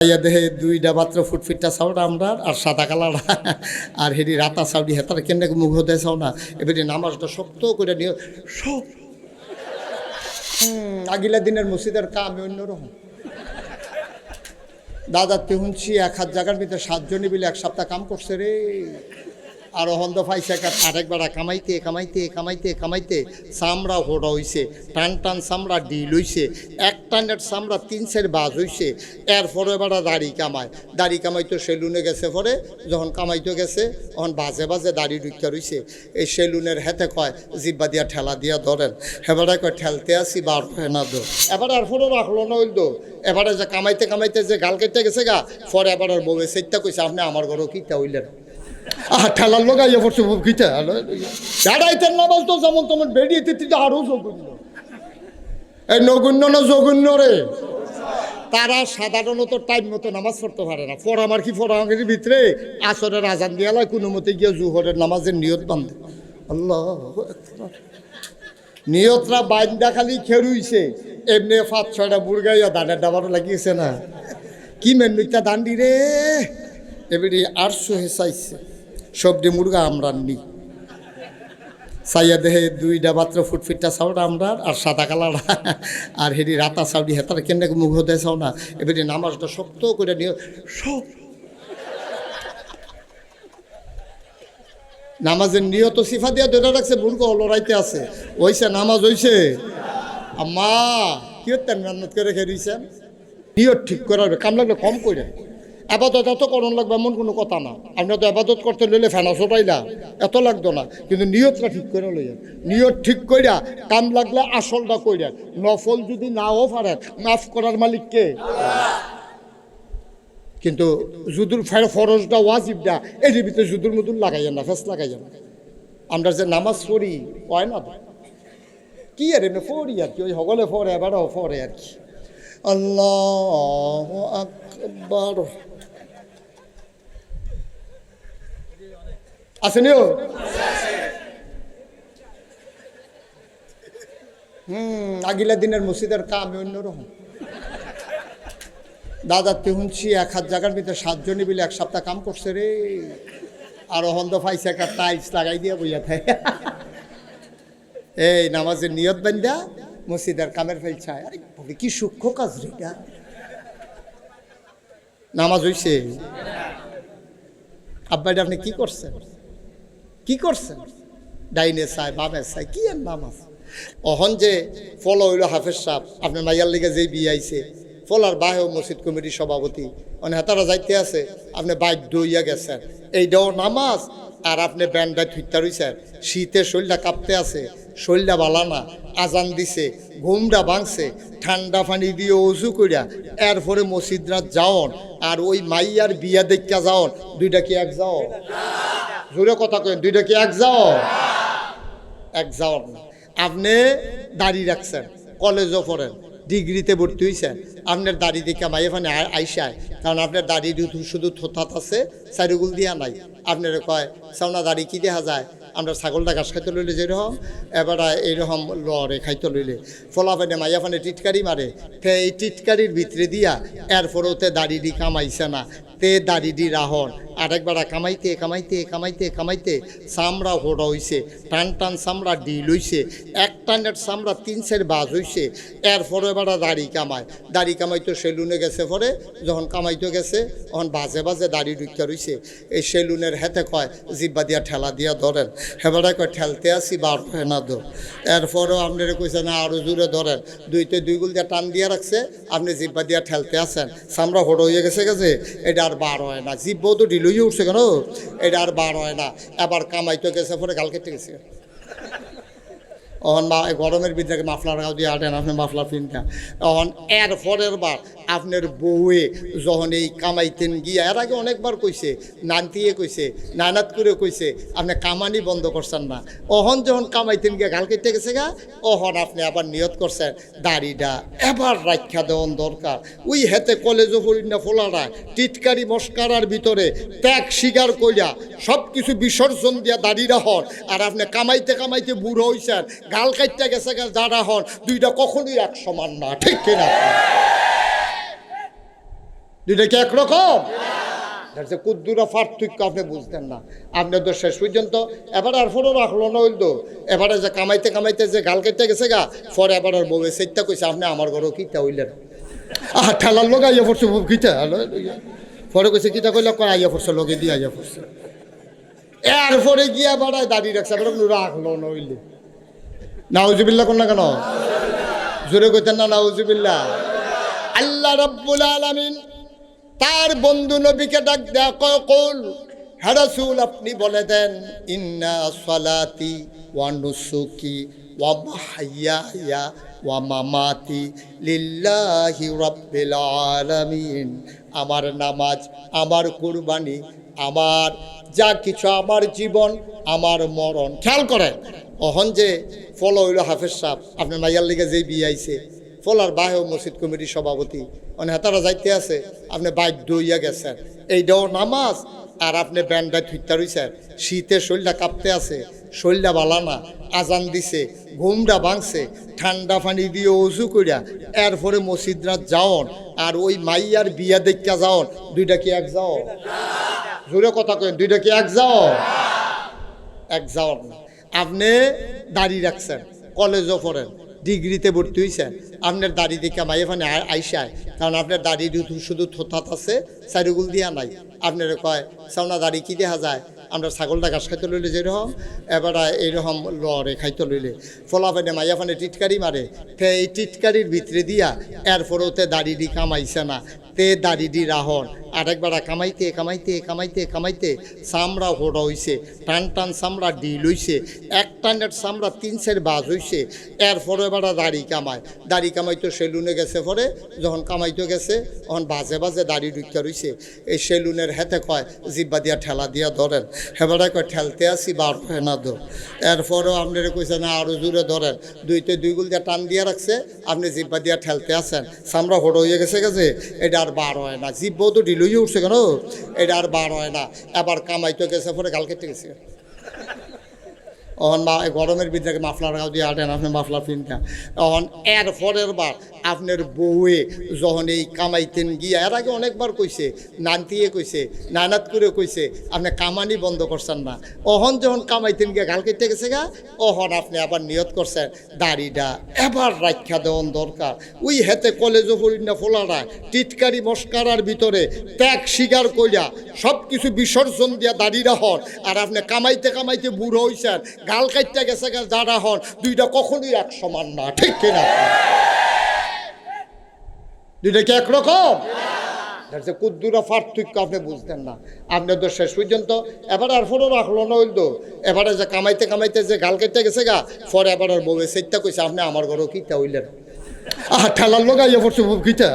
দেহে দুইটা মাত্র ফুটফিটটা চাউল আমরা আর সাদা কালার আর হেরি রাতা চাউলি হেতার কেন মুখ হতে চাও না এবারে নামাজটা শক্ত করে নিয়ে সব আগিলা দিনের মসজিদের কাম অন্যরকম। দাদার তে শুনছি 1000 জায়গার ভিতরে 7 জনই মিলে এক সপ্তাহ কাম করছে রে। আর হন্দ পাইছে আরেকবার কামাইতে কামাইতে কামাইতে কামাইতে চামড়া হোড়া হইছে, টান টান চামড়া ডিল হইছে, এক টানের চামড়া 3 বাজ হইছে। এরপরে এবার দাড়ি কামাইতো সেলুনে গেছে, পরে যখন কামাইতে গেছে তখন বাজে বাজে দাড়ি ঢুকিয়া রইছে। এই সেলুনের হেতে কয় জিব্বা দিয়া ঠেলা দিয়া ধরেন, এবারে কয় ঠেলতে আসি বার হয় না দো। এবার এরপরে রাখলো না হইল, এবারে যে কামাইতে কামাইতে যে গাল কেটে গেছে গা, পরে এবার আর বউয়ে সেইটা কইছে আপনি আমার ঘরও কিটা হইলেন। ঠেলার লোক আইয়া পড়ছে বুকিতে দাঁড়াইতেন না বলতো যেমন তোমার বেরিয়েতে আরো জঘন্য। এই নগণ্য না জঘন্য রে। তারা সাধারণত টাইম মতো নামাজ পড়তে পারে না। আমার কি ফরামার ভিতরে আসরের আজান দিয়ালায় কোনো মতে গিয়ে জুহরের নামাজের নিয়ত বান্ধে। আল্লাহ নিয়তরা বাইন্দা খালি খেরুইছে, এমনি 5-6টা বুড়গাইয়া দানের ডাবারও লাগিয়েছে না। কি মেনুটা দান্ডি রে এবারে 800 হেসাইছে সবজি মুরগা আমরা নি চাইয়া দেহে দুইটা মাত্র ফুটফিটটা চাউল আমরা আর সাদা কালার আর হেরি রাতা চাউলি হেতার কেন মুখ হতে চাও না এবারে নামাজটা শক্ত করে নিয়ে সব নামাজের নিয়ত সিফা দিয়া ধরে রাখছে, বুড়গো লড়াইতে আছে ওইছে নামাজ হইছে। আম্মা কি হতেন মেহনত করে খেয়েছেন, নিয়ত ঠিক করার কাম লাগলে কম করে আবাদত এত করণ লাগবে এমন কোনো কথা না। আপনি তো আবাদত করতে লইলে ফেনা চোটাইলা এত লাগতো না, কিন্তু নিয়তটা ঠিক করে লইয়া নিয়ত ঠিক কইরা কাম লাগলে আসলটা কইরা নফল যদি নাও পারেন মাফ করার মালিক কে? কিন্তু যুদুর ফরজটা ওয়াজিবটা এর ভিতরে যুদুর মুদুর লাগাইয়া না, ফেস লাগাইয়া না। আমরা যে নামাজ পড়ি হয় না কি আর এমনি পড়ি আর কি, ওই হগলে পড়ে এবারও পড়ে আর কি। আল্লাহু আকবার আসেনিও আগিলা দিনের মসজিদের কাম অন্যরকম। দাদার তে শুনছি 1000 জায়গার ভিতরে 7 জনই মিলে এক সপ্তাহ কাম করছে রে। আর হন্দ পাইছে একটা টাইলস লাগাই দিয়া বইয়া থাকে। এই নামাজের নিয়ত বান্ধা মসজিদের কামের ফেলছায়, আরে কি সূক্ষ্ম কাজ রে এটা। নামাজ হইছে আব্বাইটা আপনি কি করছেন, কি করছেন? ডাইনে চাই বামে চাই কি আর নামাজ। অহন যে ফলো হইল হাফেজ সাহেব আপনার মাইয়ার লিগে যেই বিয়ে আইছে, ফলার বাহেও মসজিদ কমিটির সভাপতি মানে হেতারা যাইতে আছে, আপনি বাধ্য হইয়া গেছেন। এইটাও নামাজ আর আপনি ব্যান্ডটা থুইতা রইছেন, শীতে শরীরটা কাঁপতে আছে, শরীরটা বালা না, আজান দিছে, ঘুমটা ভাঙছে, ঠান্ডা পানি দিয়ে অজু করিয়া এরপরে মসজিদরা যাওন আর ওই মাইয়ার বিয়া দেখা যাওন, দুইটা কি এক যাও? জোরে কথা কেন, দুইটা কি এক যাও? এক যাওয়ার না। আপনি দাড়ি রাখছেন, কলেজও পড়েন, ডিগ্রিতে ভর্তি হয়েছেন, আপনার দাড়ি দিকে মাইয়ে ফানে আইসায়, কারণ আপনার দাড়ি শুধু থোথাত আছে, চারিগুল দিয়া নাই। আপনার কয় সাউনা দাড়ি কি দেখা যায়, আমরা ছাগলটা ঘাস খাইতে লইলে যেরকম এবার এইরকম লড়ে খাইতে লইলে ফলা ফানে মাইয়া ফানে টিটকারি মারে, এই টিটকারির ভিতরে দিয়া এরপরেও তে দাড়ি দি কামাইছে না, তে দাড়ি দি রাহন আরেকবার কামাইতে কামাইতে কামাইতে কামাইতে চামড়া হোড়া হইছে, টান টান চামড়া ডিল হইছে, এক টানের চামড়া 3 বাজ হইছে। এরপরে এবার দাড়ি কামাইতো সেলুনে গেছে, পরে যখন কামাইতে গেছে তখন বাজে বাজে দাড়ি ঢুকিয়া রইছে। এই সেলুনের হেতে কয় জিব্বা দিয়া ঠেলা দিয়া ধরেন, হেবারে কয় ঠেলতে আসি বার হয় না দো। এরপরেও আপনারা কইছে না আরো জোরে ধরেন, দুই গুল দিয়া টান দিয়া রাখছে, আপনি জিব্বা দিয়া ঠেলতে আসেন, চামড়া হোড় হয়ে গেছে গেছে, এটা আর বার হয় না। জিব্বাও তো ঢিল হয়ে উঠছে কেন, এটা আর বার হয় না। এবার কামাইতে গেছে, পরে গাল কেটে গেছে। অহন গরমের ভিতরে মাফলার গাও দিয়ে আটেন, আপনি মাফলার পিনটা অহন এর পরের বার আপনার বউয়ে যখন এই কামাইতেন গিয়া, এর আগে অনেকবার কইছে, নানতিয়ে কইছে, নানাত করে কইছে, আপনি কামানি বন্ধ করছেন না। অহন যখন কামাইতেন গিয়া গাল কেটে গেছে গা, অহন আপনি আবার নিয়ত করছেন দাড়িটা এবার রাখা দেওয়ান দরকার। ওই হেতে কলেজও পড়ি না ফোলারা টিটকারি মস্কারার ভিতরে ত্যাগ স্বীকার কইরা সব কিছু বিসর্জন দিয়া দাড়িরা হন, আর আপনি কামাইতে কামাইতে বুড়ো হইছেন, গাল কাটতে গেছে যারা হন, দুইটা কখনোই এক সমান না, ঠিক কিনা? দুইটা কি একরকম? কুদ্দুরা পার্থক্য আপনি বুঝতেন না। আপনার তো শেষ পর্যন্ত এবার আর ফোনও রাখলো না হইল। এবারে যে কামাইতে কামাইতে যে গাল কেটে গেছে গা, পরে এবার আর বউয়ে সেইটা কইছে আপনি আমার ঘরও কিতা হইলেন। ঠেলার লোক আইয়া পড়ছে কিতা, পরে কইছে কিতা কইলে কয় আইয়া পড়ছে, লোকে দিয়ে আইয়া পড়ছে। এরপরে গিয়া বাড়ায় দাঁড়িয়ে রাখছে, এবার রাখলো না হইলে। নাউজুবিল্লাহ কোন না কেন? জোরে কইতেন না নাউজুবিল্লাহ। আল্লাহ রাব্বুল আলামিন তার বন্ধু নবীকে ডাক দেয়া কয়, কুল হে রাসূল আপনি বলে দেন, ইন্না সালাতি ওয়া নুসুকি ওয়া মাহইয়ায়া ওয়া মামাতি লিল্লাহি রাব্বিল আলামিন। আমার নামাজ, আমার কুরবানি, আমার যা কিছু, আমার জীবন, আমার মরণ। খেয়াল করেন, অহন যে ফলো হইল হাফেজ সাহেব, আপনার মাইয়ার লিগে যেই বিয়ে আইছে, ফলার বাহেও মসজিদ কমিটির সভাপতি, মানে হেতারা যাইতে আছে, আপনি বাধ্য হইয়া গেছেন। এইটাও নামাজ, আর আপনি ব্যান্ডটা থুইতা রইছেন, শীতে শরীরটা কাঁপতে আছে, শরীরটা বালানা, আজান দিছে, ঘুমটা ভাঙছে, ঠান্ডা পানি দিয়ে অজু করিয়া এরপরে মসজিদরাত যাওন, আর ওই মাইয়ার বিয়া দেখা যাওন, দুইটা কি এক যাও? জোরে কথা কেন, দুইটা কি এক যাও? এক যাওয়ার না। আপনি দাঁড়িয়ে রাখছেন, কলেজও পড়েন, ডিগ্রিতে ভর্তি হয়েছেন, আপনার দাড়ি দিকে মাইয়ে ফানে আইসায়, কারণ আপনার দাড়ি শুধু থোথাত আছে, চারিগুল দিয়া নাই। আপনার কয় সাউনা দাড়ি কি দেখা যায়, আমরা ছাগলটা ঘাস খাইতে লইলে যেরকম, এবার এইরকম লড়ে খাইতে লইলে ফলা ফানে মাইয়া ফানে টিটকারি মারে, এই টিটকারির ভিতরে দিয়া এরপরেওতে দাড়ি কামাইছে না, তে দাড়ি রাহন আরেকবার কামাইতে কামাইতে কামাইতে কামাইতে চামড়া হোড়া হইছে, টান টান চামড়া ডিল হইছে, এক টানের চামড়া 3-4 বাজ হইছে। এরপরে এবার দাড়ি কামাইতো সেলুনে গেছে, পরে যখন কামাইতে গেছে তখন বাজে বাজে দাড়ি ঢুকিয়া রইছে। এই সেলুনের হেতে কয় জিব্বা দিয়া ঠেলা দিয়া ধরেন, হেবারে কয় ঠেলতে আসি বার হয় না দো। এরপরেও আপনারা কইছে না আরও জোরে ধরেন, দুই গুল দিয়া টান দিয়া রাখছে, আপনি জিব্বা দিয়া ঠেলতে আসেন, চামড়া হোড় হয়ে গেছে গেছে, এটা আর বার হয় না, জিব্বাও তো ঢিল হয়ে উঠছে কেন, এটা আর বার হয় না। এবার কামাইতে গেছে, পরে গাল কেটে গেছে। অহন গরমের ভিতরে মাফলার গাও দিয়ে আটেন, আপনি মাফলার পিনটা অহন এর পরের বার আপনার বউয়ে যখন এই কামাইতেন গিয়া, এর আগে অনেকবার কইছে, নানতিয়ে কইছে, নানাত করে কইছে, আপনি কামানি বন্ধ করছেন না। অহন যখন কামাইতেন গিয়া গাল কেটে গেছে গা, অহন আপনি আবার নিয়ত করছেন দাড়িটা এবার রাখা দেওয়ান দরকার। ওই হেতে কলেজও পড়ি না ফোলারা টিটকারি মস্কারার ভিতরে ত্যাগ স্বীকার করিয়া সব কিছু বিসর্জন দিয়া দাড়িরা হন, আর আপনি কামাইতে কামাইতে বুড়ো হইছেন, গাল কাটতে গেছে যারা হন, দুইটা কখনোই এক সমান না, ঠিক কিনা? দুইটা কি একরকম? কুদ্দুরা পার্থক্য আপনি বুঝতেন না। আপনার তো শেষ পর্যন্ত এবার আর ফোনও রাখলো না হইল। এবারে যে কামাইতে কামাইতে যে গাল কেটে গেছে গা, পরে এবার আর বউয়ে সেইটা কইছে আপনি আমার ঘরও কিতা হইলেন। ঠেলার লোক আইয়া পড়ছে কিতা,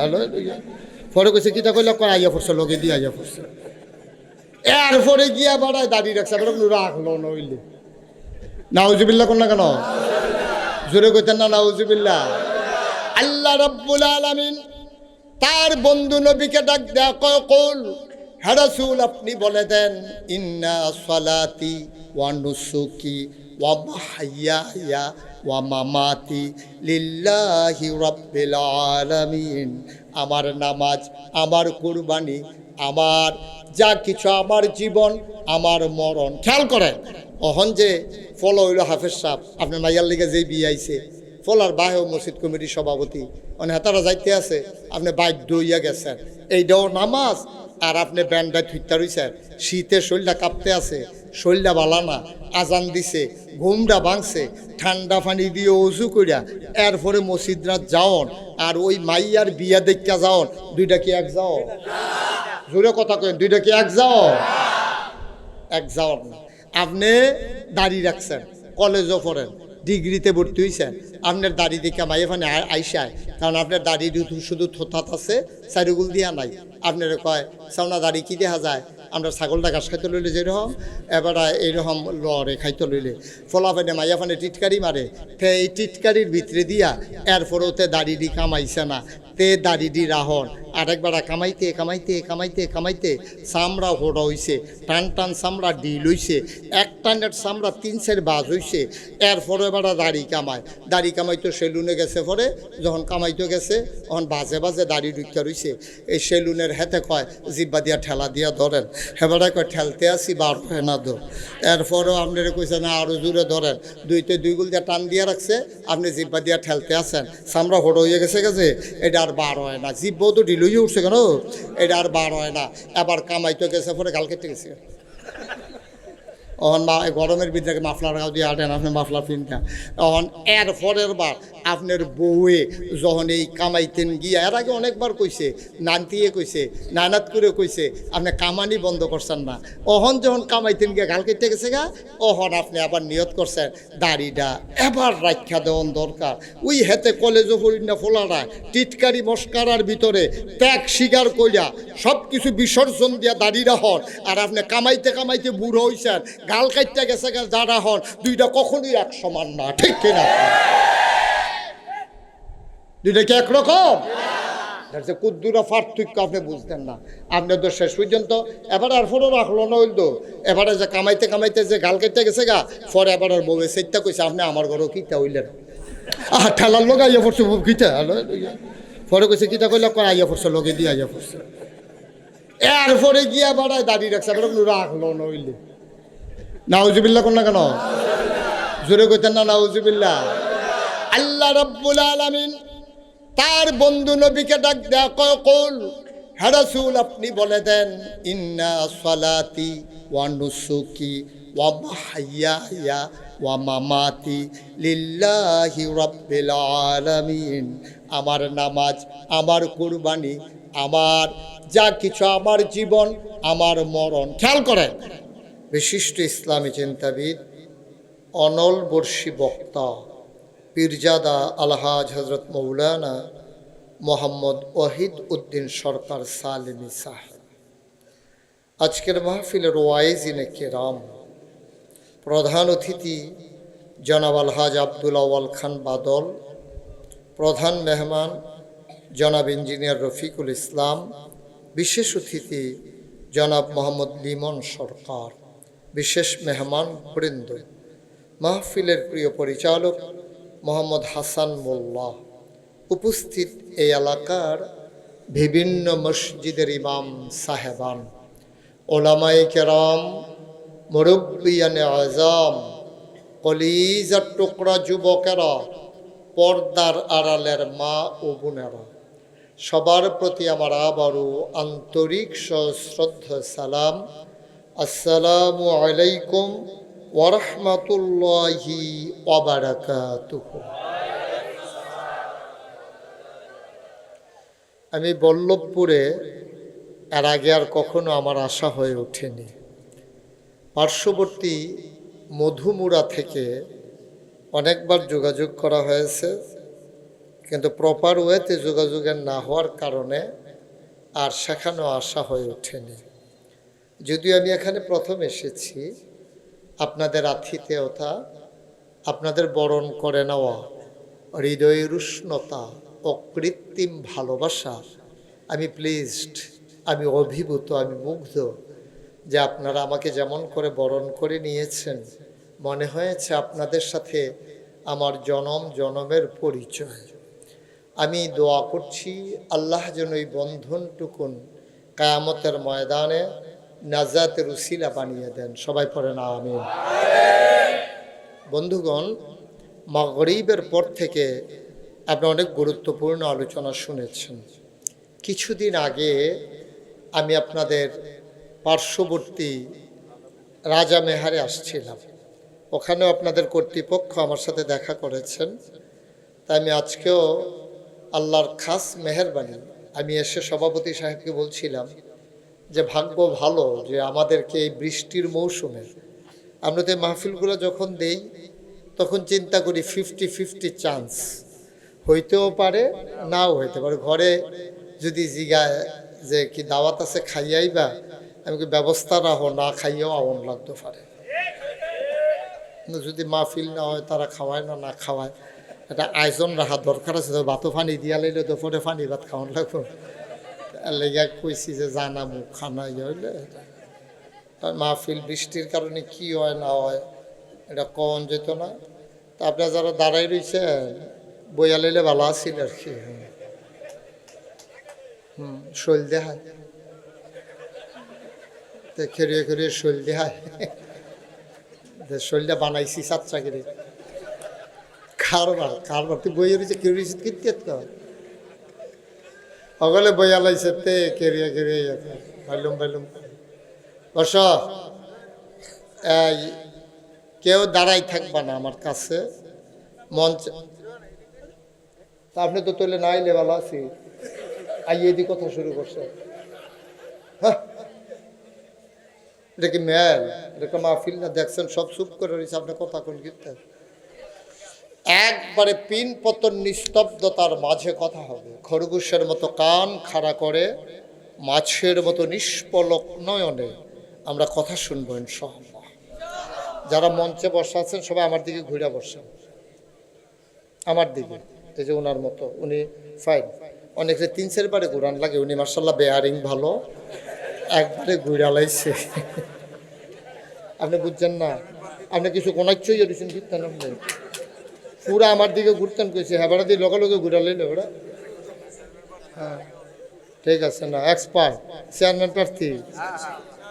পরে কইছে কিতা কইলে কয় আইয়া পড়ছে, লোকে দিয়ে আইয়া পড়ছে। এরপরে গিয়া বাড়ায় দাঁড়িয়ে রাখছে, এবার রাখলো না হইলে। নাউজুবিল্লাহ কোন না কেন? জোরে কইতেন না নাউজুবিল্লাহ। আল্লাহ রাব্বুল আলামিন তার বন্ধু নবীকে ডাক দেয়া কয়, কুল হে রাসূল আপনি বলে দেন, ইন্না সালাতি ওয়া নুসুকি ওয়া মাহইয়ায়া ওয়া মামাতি লিল্লাহি রাব্বিল আলামিন। আমার নামাজ, আমার কুরবানি, আমার যা কিছু, আমার জীবন, আমার মরণ। খেয়াল করেন, অহন যে ফলো হইল হাফেজ সাহেব, আপনার মাইয়ার লিগে যেই বিয়ে আইছে, ফলার বাহেও মসজিদ কমিটির সভাপতি, মানে হেতারা যাইতে আছে, আপনি বাধ্য হইয়া গেছেন। এইটাও নামাজ, আর আপনি ব্যান্ডটা থুইতা রইছেন, শীতে শরীরটা কাঁপতে আছে, শরীরটা বালানা, আজান দিছে, ঘুমটা ভাঙছে, ঠান্ডা পানি দিয়ে অজু করিয়া এরপরে মসজিদরাত যাওন, আর ওই মাইয়ার বিয়া দেখা যাওন, দুইটা কি এক যাও? জোরে কথা কেন, দুইটা কি এক যাও? এক যাওয়ার না। আপনি দাড়ি রাখছেন, কলেজও পড়েন, ডিগ্রিতে ভর্তি হয়েছেন, আপনার দাড়ি দিকে মাইয়ে ফানে আইসায়, কারণ আপনার দাড়ি শুধু থোথাত আছে, চারিগুল দিয়া নাই। আপনার কয় সাউনা দাড়ি কি দেখা যায়, আমরা ছাগলটা ঘাস খাইতে লইলে যেরকম, এবার এইরকম লড়ে খাইতে লইলে ফলা ফানে মাইয়া ফানে টিটকারি মারে, এই টিটকারির ভিতরে দিয়া এরপরেওতে দাড়ি কামাইছে না, তে দাড়িডি রাহন আরেকবার কামাইতে কামাইতে কামাইতে কামাইতে চামড়া হোড়া হইছে, টান টান চামড়া ডিল হইছে, এক টানের চামড়া 3-4 বাজ হইছে। এরপরে এবার দাড়ি কামাইতো সেলুনে গেছে, পরে যখন কামাইতে গেছে তখন বাজে বাজে দাড়ি ঢুকিয়া রইছে। এই সেলুনের হেতে কয় জিব্বা দিয়া ঠেলা দিয়া ধরেন, হেবারে কয় ঠেলতে আসি বার হয় না দো। এরপরেও আপনারা কইছে না আরও জোরে ধরেন, 2 গুল দিয়ে টান দিয়া রাখছে, আপনি জিব্বা দিয়া ঠেলতে আসেন, চামড়া হোড় হয়ে গেছে গেছে, এটা আর বার হয় না। জিব্বাও তো ঢিল হয়ে উঠছে কেন, এটা আর বার হয় না। এবার কামাইতে গেছে, পরে গাল কেটে গেছে। অহন গরমের ভিতরে মাফলার গাও দিয়ে আটেন, আপনি মাফলার পিনটা অহন। এর পরের বার আপনার বউয়ে যখন এই কামাইতেন গিয়া, এর আগে অনেকবার কইছে, নানতিয়ে কইছে, নানাত করে কইছে, আপনি কামানি বন্ধ করছেন না। অহন যখন কামাইতেন গিয়া গাল কেটে গেছে গা, অহন আপনি আবার নিয়ত করছেন দাড়িটা এবার রাখা দেওয়ান দরকার। ওই হেতে কলেজও পড়ি না ফোলারা টিটকারি মস্কারার ভিতরে ত্যাগ স্বীকার করিয়া সব কিছু বিসর্জন দিয়া দাড়িরা হন। আর আপনি কামাইতে কামাইতে বুড়ো হইছেন, গাল কাটতে গেছে যারা হন, দুইটা কখনোই এক সমান না, ঠিক কিনা? দুইটা কি একরকম? কুদ্দুরা পার্থক্য আপনি বুঝতেন না। আপনি তো শেষ পর্যন্ত এবার আর ফোনও রাখলো না, হইল এবারে যে কামাইতে কামাইতে যে গাল কেটে গেছে গা, পরে এবার আর বউয়ে সেইটা কইছে আপনি আমার ঘরেও কিতা হইলেন। ঠেলার লোক আইয়া পড়ছে কিতা, পরে কইছে কিতা কইলে কয় আইয়া পড়ছে, লোকে দিয়ে আইয়া পড়ছে। এরপরে গিয়া বাড়ায় দাঁড়িয়ে রাখছে, এবার রাখলো না হইলে। নাউজুবিল্লাহ কোন না কেন? জোরে কইতেন না নাউজুবিল্লাহ। আল্লাহ রাব্বুল আলামিন তার বন্ধু নবীকে ডাক দেয়া কল, হে রাসূল আপনি বলে দেন, ইন্না সালাতি ওয়া নুসুকি ওয়া মাহইয়ায়া ওয়া মামাতি লিল্লাহি রাব্বিল আলামিন। আমার নামাজ, আমার কুরবানি, আমার যা কিছু, আমার জীবন, আমার মরণ। খেয়াল করেন, বিশিষ্ট ইসলামী চিন্তাবিদ, অনল বর্ষী বক্তা, পীরজাদা আলহাজ হজরত মৌলানা মোহাম্মদ ওয়াহিদ উদ্দিন সরকার সালেমি সাহেব আজকের মাহফিলের ওয়াইজিনে কেরাম, প্রধান অতিথি জনাব আলহাজ আব্দুল আউয়াল খান বাদল, প্রধান মেহমান জনাব ইঞ্জিনিয়ার রফিকুল ইসলাম, বিশেষ অতিথি জনাব মোহাম্মদ লিমন সরকার, বিশেষ মেহমান বৃন্দ, মাহফিলের প্রিয় পরিচালক মোহাম্মদ হাসান মোল্লা, উপস্থিত এই এলাকার বিভিন্ন মসজিদের ইমাম সাহেবান, ওলামায়ে কেরাম, মুরব্বিয়ানে আজম, কলিজার টুকরা যুবকেরা, পর্দার আড়ালের মা ও বোনেরা, সবার প্রতি আমার আবারও আন্তরিক সশ্রদ্ধা সালাম। আসসালামু আলাইকুম ওয়া রাহমাতুল্লাহি ওয়া বারাকাতুহু। আমি বল্লভপুরে এর আগে আর কখনো আমার আশা হয়ে ওঠেনি। পার্শ্ববর্তী মধুমুরা থেকে অনেকবার যোগাযোগ করা হয়েছে, কিন্তু প্রপার ওয়েতে যোগাযোগের না হওয়ার কারণে আর সেখানেও আশা হয়ে ওঠেনি। যদিও আমি এখানে প্রথম এসেছি, আপনাদের আতিথেয়তা, আপনাদের বরণ করে নেওয়া, হৃদয়ের উষ্ণতা, অকৃত্রিম ভালোবাসা, আমি প্লিজড, আমি অভিভূত, আমি মুগ্ধ যে আপনারা আমাকে যেমন করে বরণ করে নিয়েছেন। মনে হয়েছে আপনাদের সাথে আমার জনম জনমের পরিচয়। আমি দোয়া করছি আল্লাহ যেন এই বন্ধনটুকুন কায়ামতের ময়দানে নাজাতের উসিলা বানিয়ে দেন। সবাই পড়েন আমিন। বন্ধুগণ, মাগরিবের পর থেকে আপনি অনেক গুরুত্বপূর্ণ আলোচনা শুনেছেন। কিছুদিন আগে আমি আপনাদের পার্শ্ববর্তী রাজামেহারে আসছিলাম, ওখানেও আপনাদের কর্তৃপক্ষ আমার সাথে দেখা করেছেন। তাই আমি আজকেও আল্লাহর খাস মেহেরবানি, আমি এসে সভাপতি সাহেবকে বলছিলাম যে ভাগ্য ভালো যে আমাদেরকে এই বৃষ্টির মৌসুমে, আমরা তো মাহফিলগুলো যখন দেই তখন চিন্তা করি 50-50 চান্স, হইতেও পারে নাও হইতে পারে। ঘরে যদি জিগায় যে কি দাওয়াত আছে খাইয়াইবা, আমি কি ব্যবস্থা রাখো, না খাইয়াও আগুন লাগতে পারে। যদি মাহফিল না হয়, তারা খাওয়ায় না, না খাওয়ায়, এটা আয়োজন রাখা দরকার আছে, তো ভাতও পানি দিয়া লাইলে তো পরে পানি ভাত খাওয়ান লাগবো। লেগে কইছি যে জানামু খানা ইয়ে হইলে মাহফিল বৃষ্টির কারণে কি হয় না হয় এটা কন যেত না। তা আপনারা যারা দাঁড়াই রয়েছেন বইয়া লাইলে ভালো আছিল আর কি। শৈল দেখায় খেরিয়ে খেরিয়ে শৈল দেখায়, শৈলটা বানাইছি চাকরি কারবার কারবার তুই বইয়ে রয়েছে কেউ রয়েছে কীর্তি সকলে বইয়া লাইছে তে কেরিয়ে কেরিয়ে ভাইলুম ভাইলুম বস। কেউ দাঁড়াই থাকবা না আমার কাছে মঞ্চ। তা আপনি তো তোলে না আইলে ভালো আছি, আইয়ে দি কথা শুরু করছে। হ্যাঁ এটা কি মেল, এটা মাহফিল না? দেখছেন সব চুপ করে রয়েছে, আপনার কথা কোন গীতে একবারে পিন পতন নিস্তব্ধতার মাঝে কথা হবে। খরগোশের মতো কান খাড়া করে মাছের মতো নিষ্পলক নয়নে আমরা কথা শুনবো ইনশাআল্লাহ। যারা মঞ্চে বসে আছেন সবাই আমার দিকে ঘুরে বসেন, আমার দিকে। এই যে ওনার মতো উনি ফাইন, অনেকে 3-4 বারে ঘুরান লাগে, উনি মার্শাল্লাহ বেয়ারিং ভালো, একবারে ঘুরা লাইছে। আপনি বুঝছেন না, আপনি কিছু কোনাচ্ছই দিচ্ছেন ঘুরতেন, আপনি পুরা আমার দিকে ঘুরতেন কইছে। হ্যাঁ বেড়া দিয়ে লগে লগে ঘুরা লইলে ওরা। হ্যাঁ ঠিক আছে না, এক্সপার্ট চেয়ারম্যান প্রার্থী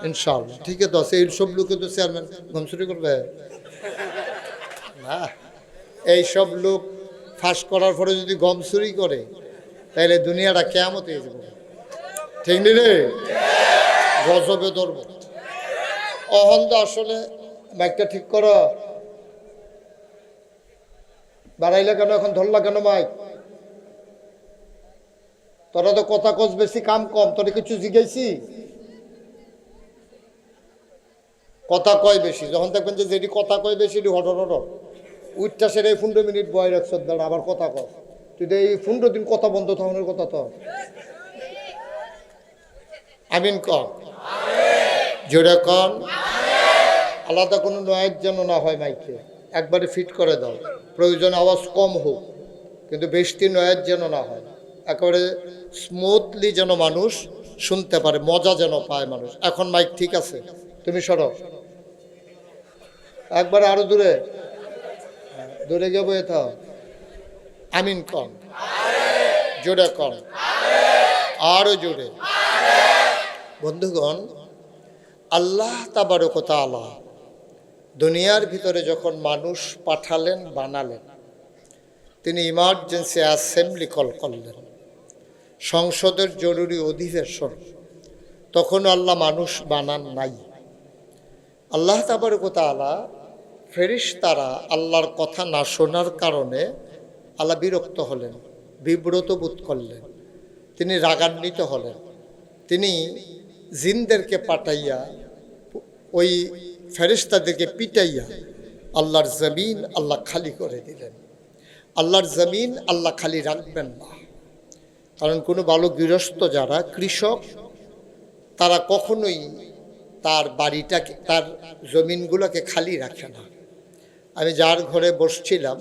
ইনশাআল্লাহ। ঠিক আছে, তো এই সব লোকে তো চেয়ারম্যান ঘমছুরি করবে না। এই সব লোক ফাঁস করার পরে যদি গম চুরি করে তাহলে দুনিয়াটা কেয়ামত হয়ে যাবে। ঠিক নি রে, গজবে ধরব। অহন্ত আসলে মাইকটা ঠিক করো, বাড়াইলে কেন এখন ধরলা কেন মাইক? তোরা তো কথা কস বেশি কাম কম, তোরা কিছু জিজ্ঞাসি কথা কয় বেশি। যখন দেখবেন যে যেটি কথা কয় বেশি হটর হটর উঠটা সেটা 15 মিনিট বয় রাখছ, আবার কথা কর। তুই তো এই 15 দিন কথা বন্ধ থাকানোর কথা। তো আমিন কর, জোরে কর। আলাদা কোনো নয়ের যেন না হয় মাইকে, একবারে ফিট করে দাও। প্রয়োজন আওয়াজ কম হোক, কিন্তু বেশি নয়ের যেন না হয়। একেবারে স্মুথলি যেন মানুষ শুনতে পারে, মজা যেন পায় মানুষ। এখন মাইক ঠিক আছে, তুমি সরো একবারে আরো দূরে দূরে গিয়ে বয়ে থাও। আমিন কম, জোরে কম, আরো জোরে। বন্ধুগণ, আল্লাহ তাবারক ওয়া তাআলা দুনিয়ার ভিতরে যখন মানুষ পাঠালেন, বানালেন, তিনি ইমার্জেন্সি অ্যাসেম্বলি কল করলেন, সংসদের জরুরি অধিবেশন। তখন আল্লাহ মানুষ বানান নাই। আল্লাহ তাবারক ওয়া তাআলা ফেরেশতারা আল্লাহর কথা না শোনার কারণে আল্লাহ বিরক্ত হলেন, বিব্রত বোধ করলেন, তিনি রাগান্বিত হলেন। তিনি জিনদেরকে পাঠাইয়া ওই ফেরেশতাদেরকে পিটাইয়া আল্লাহর জমিন আল্লাহ খালি করে দিলেন। আল্লাহর জমিন আল্লাহ খালি রাখবেন না, কারণ কোনো ভালো গৃহস্থ যারা কৃষক তারা কখনোই তার বাড়িটাকে, তার জমিনগুলোকে খালি রাখে না। আমি যার ঘরে বসছিলাম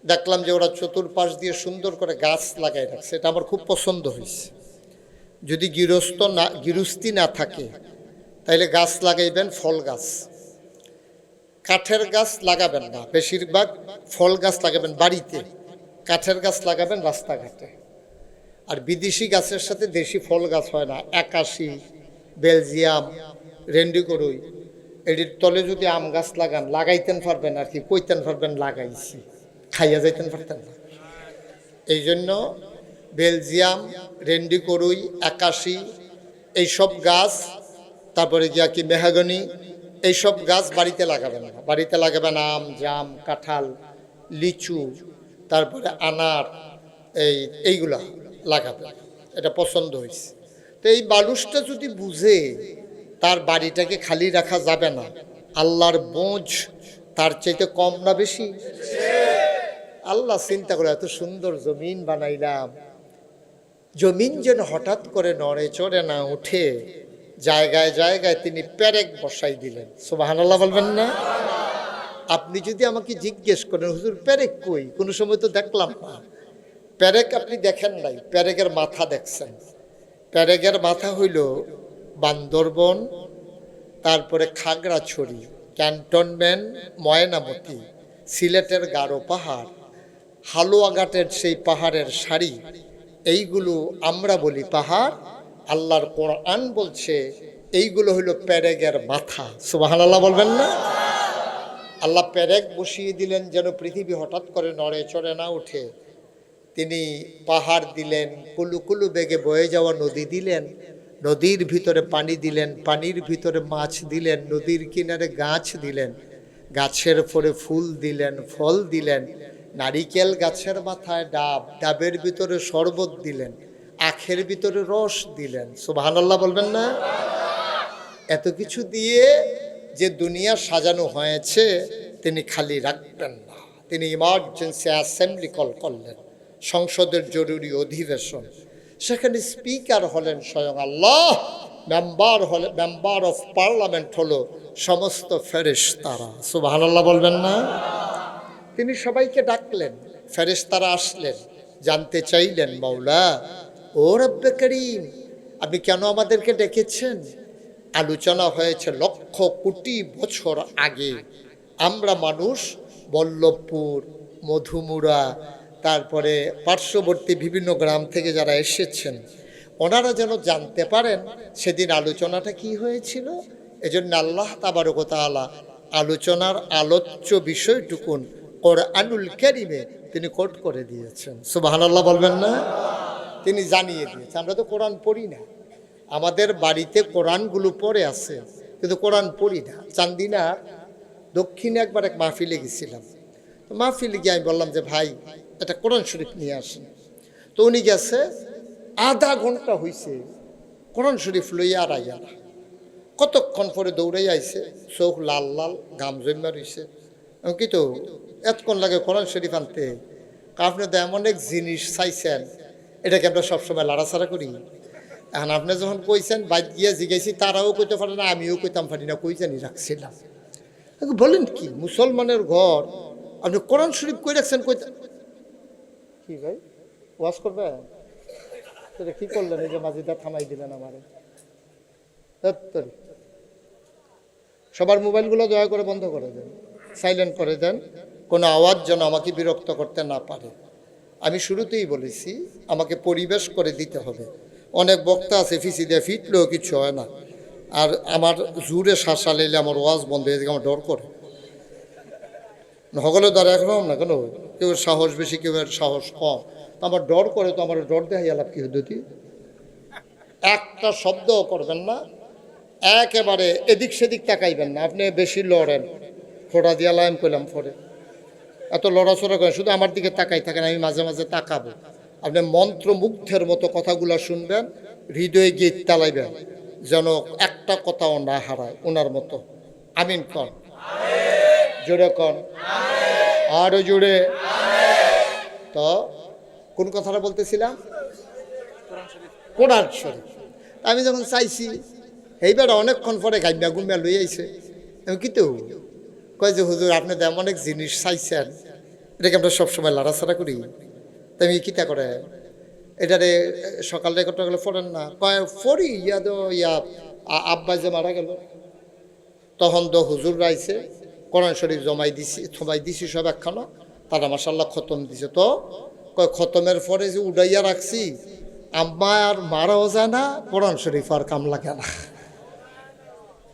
দেখলাম যে ওরা চতুর্পাশ দিয়ে সুন্দর করে গাছ লাগাই রাখছে, এটা আমার খুব পছন্দ হয়েছে। যদি গৃহস্থী না থাকে তাইলে গাছ লাগাইবেন ফল গাছ, কাঠের গাছ লাগাবেন না, বেশিরভাগ ফল গাছ লাগাবেন বাড়িতে, কাঠের গাছ লাগাবেন রাস্তাঘাটে। আর বিদেশি গাছের সাথে দেশি ফল গাছ হয় না। একাশি, বেলজিয়াম, রেন্ডিকরুই, এটির তলে যদি আম গাছ লাগান লাগাইতেন পারবেন আর কি, কইতেন পারবেন লাগাইছি, খাইয়া যাইতেন পারতেন না। এই জন্য বেলজিয়াম, রেন্ডিকরুই, একাশি এইসব গাছ, তারপরে গিয়া কি মেহাগনি, এইসব গাছ বাড়িতে লাগাবেন না। বাড়িতে লাগাবেন আম, জাম, কাঁঠাল, লিচু, তারপরে আনার, এইগুলা লাগাবেন। এটা পছন্দ হয়েছে। তো এই মানুষটা যদি বুঝে তার বাড়িটাকে খালি রাখা যাবে না, আল্লাহর বোঝ তার চাইতে কম না বেশি? আল্লাহ চিন্তা করে এত সুন্দর জমিন বানাইলাম, জমিন যেন হঠাৎ করে নড়ে চড়ে না উঠে, জায়গায় জায়গায় তিনি পেরেক বসাই দিলেন। সুবহানাল্লাহ বলবেন না? আপনি যদি আমাকে জিজ্ঞেস করেন হুজুর পেরেক কই, কোনো সময় তো দেখলাম না। পেরেক আপনি দেখেন নাই, পেরেকের মাথা দেখছেন। পেরেকের মাথা হইল বান্দরবন, তারপরে খাগড়াছড়ি, ক্যান্টনমেন্ট, ময়নামতি, সিলেটের গারো পাহাড়, হালুয়াঘাটের সেই পাহাড়ের সারি, এইগুলো আমরা বলি পাহাড়। আল্লাহর কোরআন বলছে এইগুলো হইল পেরেকের মাথা। সুবহানাল্লাহ বলবেন না? আল্লাহ পেরেক বসিয়ে দিলেন যেন পৃথিবী হঠাৎ করে নড়ে চড়ে না উঠে। তিনি পাহাড় দিলেন, কুলু কুলু বেগে বয়ে যাওয়া নদী দিলেন, নদীর ভিতরে পানি দিলেন, পানির ভিতরে মাছ দিলেন, নদীর কিনারে গাছ দিলেন, গাছের পরে ফুল দিলেন, ফল দিলেন, নারিকেল গাছের মাথায় ডাব, ডাবের ভিতরে শরবত দিলেন, আখের ভিতরে রস দিলেন। সুবহানাল্লাহ বলবেন না? এত কিছু দিয়ে যে দুনিয়া সাজানো হয়েছে তিনি খালি রাখবেন না। তিনি ইমার্জেন্সি অ্যাসেম্বলি কল করলেন, সংসদের জরুরি অধিবেশন। সেখানে স্পিকার হলেন স্বয়ং আল্লাহ, মেম্বার অফ পার্লামেন্ট হলো সমস্ত ফেরেশতারা। সুবহানাল্লাহ বলবেন না? তিনি সবাইকে ডাকলেন, ফেরেশতারা আসলেন, জানতে চাইলেন মাওলা ও রব্বে করিম আপনি কেন আমাদেরকে ডেকেছেন? আলোচনা হয়েছে লক্ষ কোটি বছর আগে আমরা মানুষ বল্লভপুর, মধুমুরা, তারপরে পার্শ্ববর্তী বিভিন্ন গ্রাম থেকে যারা এসেছেন ওনারা যেন জানতে পারেন সেদিন আলোচনাটা কি হয়েছিল। এজন্য আল্লাহ তাবারক ওয়া তাআলা আলোচনার আলোচ্য বিষয়টুকুন কোরআনুল কারীমে তিনি কোট করে দিয়েছেন। সুবহানাল্লাহ বলবেন না? তিনি জানিয়ে দিয়েছেন। আমরা তো কোরআন পড়ি না, আমাদের বাড়িতে কোরআনগুলো পড়ে আছে কিন্তু কোরআন পড়ি না। চান্দিনা দক্ষিণে একবার এক মাহফিলে গেছিলাম, তো মাহফিলে গিয়ে আমি বললাম যে ভাই একটা কোরআন শরীফ নিয়ে আসেন। তো উনি গেছে, আধা ঘন্টা হয়েছে কোরআন শরীফ লইয়া আর আইয়া না। কতক্ষণ পরে দৌড়াই আইছে, চোখ লাল লাল, ঘাম জমা রয়েছে। কি তো এতক্ষণ লাগে কোরআন শরীফ আনতে? আপনি তো এমন এক জিনিস চাইছেন, এটাকে আমরা সবসময় লাড়াছাড়া করি। এখন আপনি যখন কইছেন বাইক গিয়ে জিগাইছি, তারাও কইতে পারে না, আমিও কইতাম পারি না, কই জানি রাখছিলাম। বলেন কি মুসলমানের ঘর আপনি কোরআন শরীফ কই রাখছেন? কইতে কি ভাই ওয়াজ করবে? সেটা কি করলেন? এই যে মাজিদা থামাই দিলেন আমারে। সবার মোবাইলগুলো দয়া করে বন্ধ করে দেন, সাইলেন্ট করে দেন, কোনো আওয়াজ যেন আমাকে বিরক্ত করতে না পারে। আমি শুরুতেই বলেছি আমাকে পরিবেশ করে দিতে হবে। অনেক বক্তা আছে ফিসি দিয়ে ফিটলেও কিছু হয় না, আর আমার জোরে শ্বাস আলাইলে আমার ওয়াজ বন্ধ হয়ে যায়, আমার ডর করে। সকলে দ্বারা একরকম না, কেন কেউ সাহস বেশি, কেউ সাহস কম, তো আমার ডর করে। তো আমার ডর দেখাই লাভ কি হদ্যতি? একটা শব্দও করবেন না, একেবারে এদিক সেদিক তাকাইবেন না। আপনি বেশি লড়েন, ফোটা দিয়া লাইম করলাম ফোরে, এত লড়াচড়া করেন, শুধু আমার দিকে তাকাই থাকেন, আমি মাঝে মাঝে তাকাবো। আপনি মন্ত্রমুগ্ধের মতো কথাগুলো শুনবেন, হৃদয়ে গিয়ে তালাইবেন, যেন একটা কথাও না হারায় ওনার মতো। আমিন কন, জোরে কন, আরো জোরে। তো কোন কথাটা বলতেছিলাম? কোরআন শরীফ। আমি যখন চাইছি এইবার অনেকক্ষণ পরে গাইমা গুমিয়া লই আইছে। আমি কিন্তু কয় যে হুজুর আপনি তো এমন এক জিনিস চাইছেন, এটাকে আমরা সবসময় লাড়াছাড়া করি। তো আমি কিতা করে এটারে সকালে কটা গেলে পড়েন না? কয় ফরি ইয়া আব্বা যে মারা গেল তখন তো হুজুর রাইছে কোরআন শরীফ জমাই দিছি সব একখানা, তারা মাশাল্লাহ খতম দিছে। তো কয় খতমের পরে যে উড়াইয়া রাখছি, আম্মা আর মারাও যায় না, কোরআন শরীফ আর কাম লাগে না।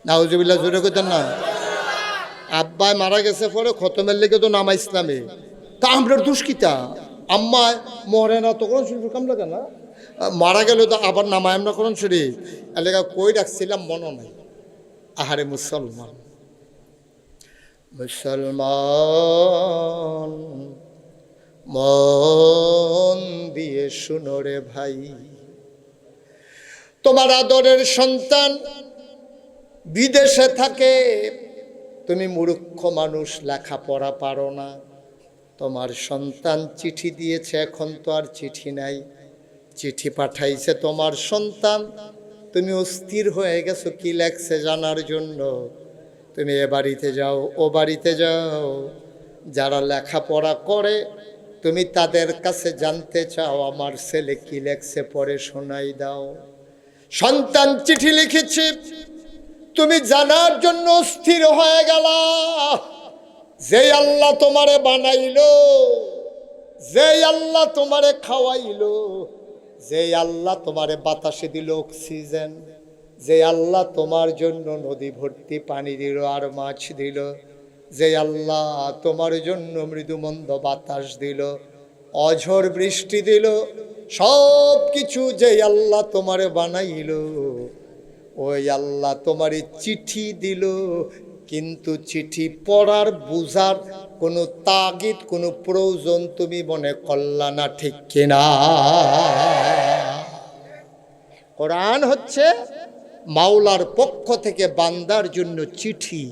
নাউজুবিল্লাহ জোরে কইতেন না? আব্বাই মারা গেছে পরে খতমের লেগে তো নামা ইসলামে, তা আমরা দুষ্কিতা আম্মায় মরে না তো কোরআন শরীফের কাম লাগে না, মারা গেল তো আবার নামায় আমরা কোরআন শরীফ এলাকা কই রাখছিলাম মনে নাই। আহারে মুসলমান, মুসলমান মন দিয়ে শুনো রে ভাই, তোমার আদরের সন্তান বিদেশে থাকে, তুমি মূর্খ মানুষ, লেখাপড়া পারো না, তোমার সন্তান চিঠি দিয়েছে, এখন তো আর চিঠি নাই, চিঠি পাঠাইছে তোমার সন্তান, তুমি অস্থির হয়ে গেছো কি লেখছে জানার জন্য। তুমি এ বাড়িতে যাও, ও বাড়িতে যাও, যারা লেখাপড়া করে তুমি তাদের কাছে জানতে চাও আমার ছেলে কি লেখছে পড়ে শোনাই দাও। সন্তান চিঠি লিখেছে, তুমি জানার জন্য স্থির হয়ে গেলা। যে আল্লাহ তোমারে বানাইলো, যে আল্লাহ তোমারে খাওয়াইলো, যে আল্লাহ তোমারে বাতাসে দিল অক্সিজেন, যে আল্লাহ তোমার জন্য নদী ভর্তি পানি দিল আর মাছ দিল, যে আল্লাহ তোমার জন্য মৃদুমন্দ বাতাস দিল, অঝড় বৃষ্টি দিল, সব কিছু যে আল্লাহ তোমারে বানাইল, ওই আল্লাহ তোমারে চিঠি দিল। কিন্তু চিঠি পড়ার বুঝার কোনো তাগিদ, কোনো প্রয়োজন তুমি মনে করলা না, ঠিক কিনা? কোরআন হচ্ছে মাওলার পক্ষ থেকে বান্দার জন্য চিঠি।